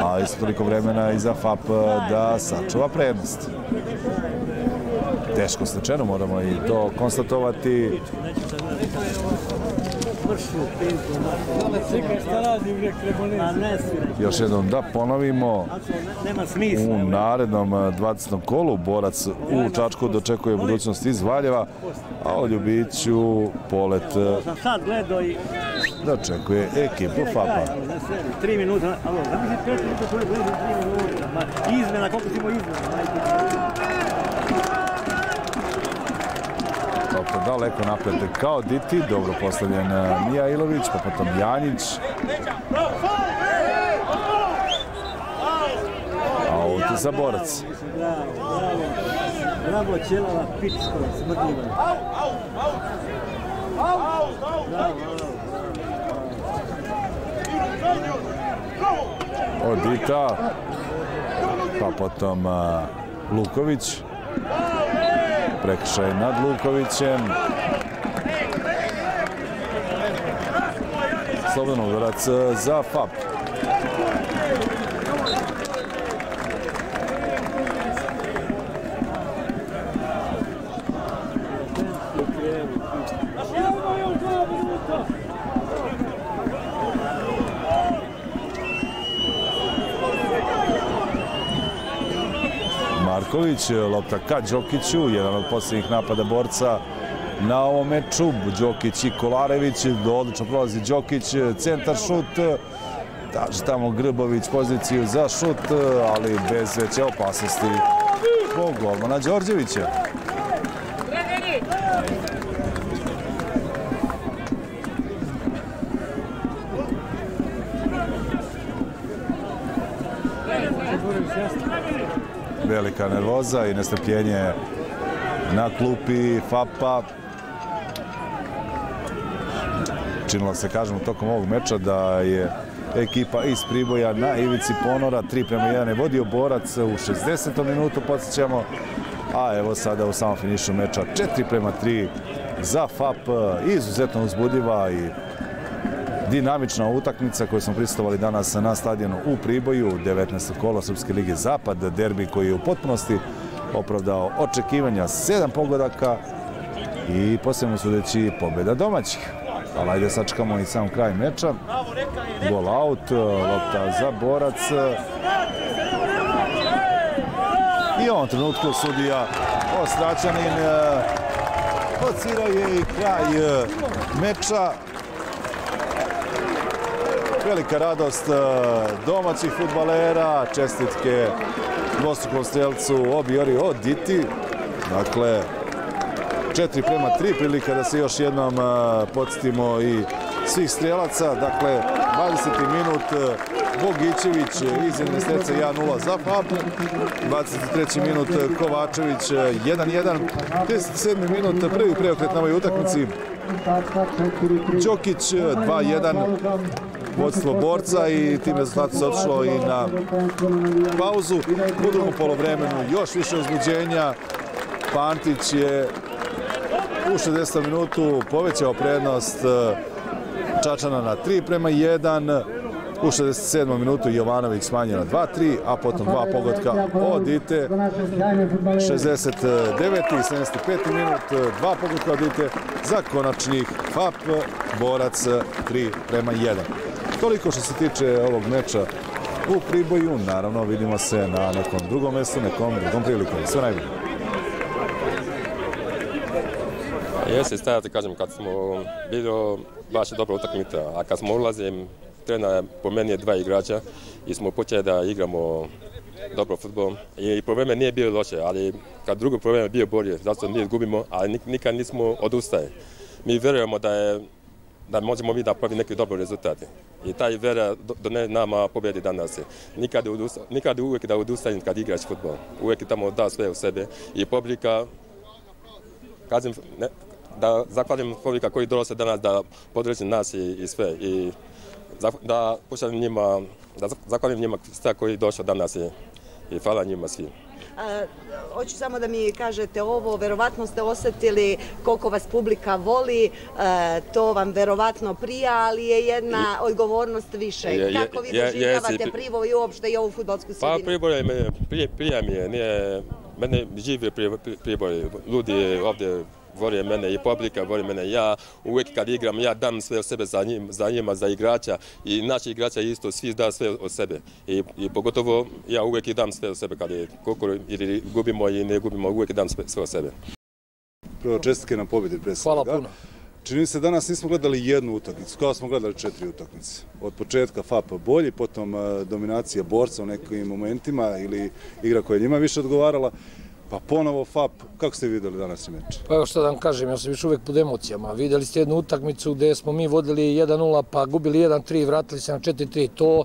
a isto toliko vremena i za FAP da sačuva prednost. Teško stečeno, moramo i to konstatovati. Još jednom da ponovimo, u narednom 20. kolu Borac u Čačku dočekuje budućnost iz Valjeva, a u Ljubiću Polet dočekuje ekipu FAP-a. 3 minuta, alo, da mi se 5 minuta svoje gledaju 3 minuta, izmena, koliko ćemo izmena? Lopta daleko napred kao Diti, dobro postavljen Mijailović, pa potom Janjić. Aut za Borac. Bravo, Ćelava, Pičko, smrdljiva. Odita, pa potom Luković. Prekršaj nad Lukovićem. Slobodan udarac za FAP. Marković, lopta ka Đokiću, jedan od posljednjih napada Borca na ovom meču. Đokić i Kolarević, odlično prolazi Đokić, centar šut, traži tamo Grbović poziciju za šut, ali bez veće opasnosti po golmana Đorđevića. Velika nervoza i nestrpljenje na klupi FAP-a. Činilo se, kažemo, tokom ovog meča da je ekipa iz Priboja na ivici ponora. 3:1 je vodio Borac u 60. minutu, podsjećamo. A evo sada u samom finišu meča 4:3 za FAP. Izuzetno uzbudljiva i dinamična utakmica koju smo prisustvovali danas na stadionu u Priboju, 19. kolo Srpske lige Zapad, derbi koji je u potpunosti opravdao očekivanja, 7 pogodaka i posebno sudeći pobjeda domaćih. Ali ajde sačekamo i sam kraj meča. Gol out, lopta za Borac. I u ovom trenutku sudija Ostračanin ocirao je i kraj meča. Velika radost domaćih fudbalera, čestitke dvostrukom strelcu Obiori Oditi. Dakle, 4:3, prilika da se još jednom podsjetimo i svih strelaca. Dakle, 20. minut Bogićević iz Investicija 1:0 za FAP. 23. minut Kovačević 1:1. 37. minut prvi preokret na ovoj utakmici. Đokić 2:1. Vodstvo Borca i tim rezultatom se odšlo i na pauzu. U drugom polovremenu još više uzbuđenja. Pantić je u 60. minutu povećao prednost Čačana na 3:1. U 67. minutu Jovanović smanjio na 2:3, a potom 2 pogotka Odite. 69. i 75. minut, 2 pogotka Odite za konačnih FAP Borac 3:1. Toliko što se tiče ovog meča u Priboju. Naravno, vidimo se na nekom drugom mjestu, nekom drugom prilikom. Sve najbolje. Jeste, stajati, kažem, kad smo bili baš dobra utakmica, a kad smo ulazili, trener po meni je dva igrača i smo počeli da igramo dobro futbol. I probleme nije bilo loše, ali kad drugi problem je bio bolje, zato mi izgubimo, ali nikad nismo odustali. Mi vjerujemo da možemo mi napraviti neki dobar rezultat. I taj vera donese nama pobjedi danas. Nikad uvijek da odustajem kad igraš futbol. Uvijek tamo da sve u sebe. I publika, kažem, da zahvalim publika koji dolaze danas da podrži nas i sve. I da pošaljem njima, da zahvalim njima sve koji došli danas i hvala njima svim. Hoću samo da mi kažete ovo, verovatno ste osjetili koliko vas publika voli, to vam verovatno prija, ali je jedna odgovornost više. Kako vi doživljavate Priboj i uopšte i ovu fudbalsku sredinu? Pa Priboj prija mi je, mene živi Priboj, ljudi ovdje voli mene i publika, voli mene. Ja uvijek kad igram, ja dam sve od sebe za njima, za igrača i naši igrača isto, svi da sve od sebe. I pogotovo ja uvijek dam sve od sebe kad je koliko ili gubimo ili ne gubimo, uvijek dam sve od sebe. Prvo čestitke na pobjedi pre svega. Hvala puno. Čini se danas nismo gledali jednu utakmicu, kao smo gledali 4 utakmice. Od početka FAP bolji, potom dominacija borca u nekim momentima ili igra koja je njima više odgovarala. Pa ponovo FAP, kako ste vidjeli danas meč? Pa evo što da vam kažem, ja sam još uvijek pod emocijama. Vidjeli ste jednu utakmicu gdje smo mi vodili 1-0 pa gubili 1-3, vratili se na 4-3. To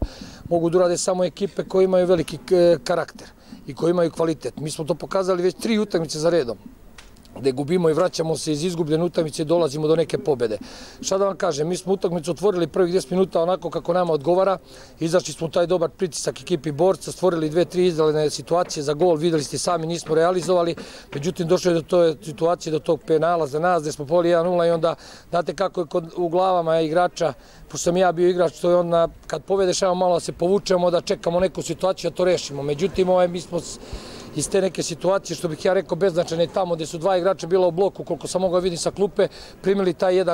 mogu da urade samo ekipe koje imaju veliki karakter i koje imaju kvalitet. Mi smo to pokazali već 3 utakmice za redom, gdje gubimo i vraćamo se iz izgubljene utakmice i dolazimo do neke pobjede. Šta da vam kažem, mi smo utakmicu otvorili prvih 10 minuta onako kako nama odgovara, izašli smo taj dobar pritisak ekipi borca, stvorili 2-3 izdalene situacije za gol, vidjeli ste sami, nismo realizovali, međutim došlo je do toj situacije, do tog penala za nas, gdje smo poveli 1-0 i onda, znate kako je u glavama igrača, pošto sam ja bio igrač, to je onda, kad povedeš, evo malo se povučemo, da čekamo neku situaciju, da to rešimo. Međutim, mi smo iz te neke situacije, što bih ja rekao beznačajne tamo gdje su 2 igrača bila u bloku, koliko sam mogao vidjeti sa klupe, primili taj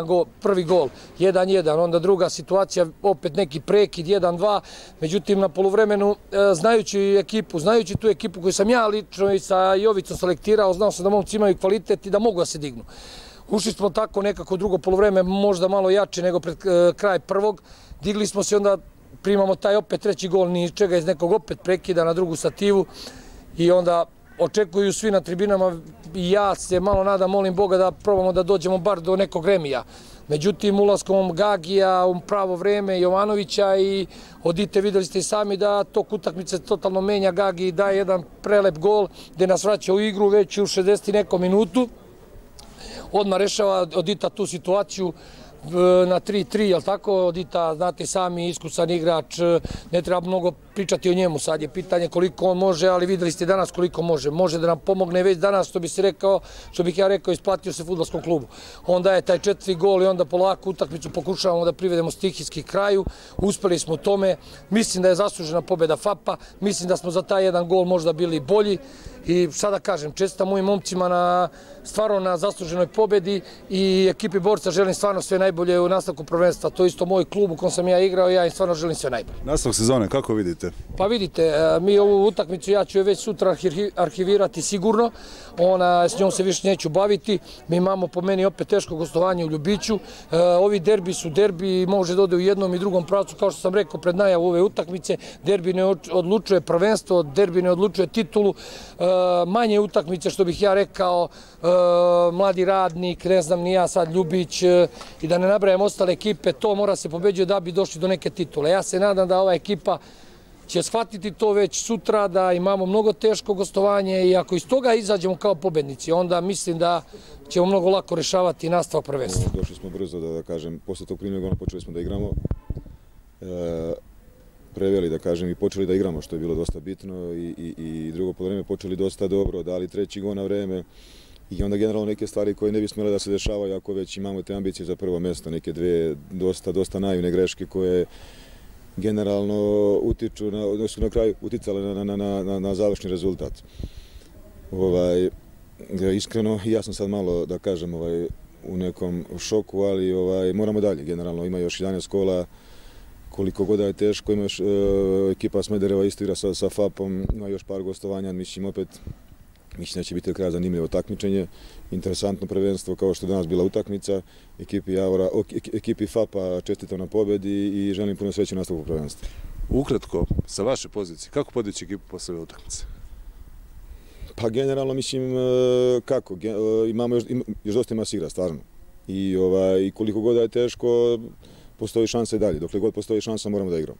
prvi gol, 1-1, onda druga situacija, opet neki prekid, 1-2, međutim na poluvremenu, znajući tu ekipu koju sam ja lično i sa Jovicom selektirao, znao sam da momci imaju kvalitet i da mogu da se dignu. Ušli smo tako nekako drugo poluvreme, možda malo jače nego pred kraj prvog, digli smo se, onda primamo taj opet treći gol, ničega iz nekog opet prekida na drugu stativu. I onda očekuju svi na tribinama i ja se malo nadam, molim Boga da probamo da dođemo bar do nekog remija. Međutim, ulaskom Gagija u pravo vreme, Jovanovića i odite, vidjeli ste i sami da tok utakmice totalno menja. Gagi daje jedan prelep gol gdje nas vraća u igru već u 60 nekom minutu. Odmah rešava odita tu situaciju na 3-3, jel tako? Odita, znate sami, iskusan igrač, ne treba mnogo pričati o njemu, sad je pitanje koliko on može, ali vidjeli ste danas koliko može. Može da nam pomogne već danas, što bih ja rekao, isplatio se fudbalskom klubu. Onda je taj 4 gol i onda polako utakmicu pokušavamo da privedemo stihijski kraju. Uspeli smo u tome, mislim da je zaslužena pobjeda FAP-a, mislim da smo za taj jedan gol možda bili bolji. I šta da kažem, čestitam mojim momcima stvarno na zasluženoj pobjedi i ekipi borca želim stvarno sve najbolje u nastavku prvenstva. To je isto moj klub u kom sam ja igrao i ja im stvarno želim sve najbolje. Nastavak sezone, kako vidite? Pa vidite, mi ovu utakmicu ja ću je već sutra arhivirati sigurno, s njom se više neću baviti. Mi imamo po meni opet teško gostovanje u Ljubiću. Ovi derbi su derbi, može da ode u jednom i drugom pravcu, kao što sam rekao pred najavu ove utakmice. Derbi ne odlučuje prvenstvo, derbi ne odlučuje titulu. Manje utakmice, što bih ja rekao, Mladi Radnik, ne znam ni ja sad, Ljubić i da ne nabrajam ostale ekipe, to mora se pobeđuje da bi došli do neke titule. Ja se nadam da ova ekipa će shvatiti to već sutra, da imamo mnogo teško gostovanje i ako iz toga izađemo kao pobednici, onda mislim da ćemo mnogo lako rešavati nastavak prvenstva. Došli smo brzo, da kažem, posle tog primljega gola počeli smo da igramo. Preveli, da kažem, i počeli da igramo, što je bilo dosta bitno i drugo poluvreme počeli dosta dobro, dali 3. gol na vreme i onda generalno neke stvari koje ne bi smjele da se dešavaju ako već imamo te ambicije za prvo mjesto, neke dve dosta naivne greške koje generalno utiču, odnosno na kraju uticale na završni rezultat. Iskreno, ja sam sad malo, da kažem, u nekom šoku, ali moramo dalje. Generalno ima još 11 kola koliko god je teško, imaš ekipa Smedereva isto igra sa FAP-om, ima još par gostovanja, mislim da će biti kraja zanimljivo takmičenje, interesantno prvenstvo kao što je danas bila utakmica, ekipi FAP-a čestitam na pobedi i želim puno sreće u nastavku prvenstva. Ukratko, sa vaše pozicije, kako podići ekipu posle ove utakmice? Pa generalno mislim kako, imamo još dosta ima se igra, stvarno. I koliko god je teško, postoji šansa i dalje. Dokle god postoji šansa moramo da igramo.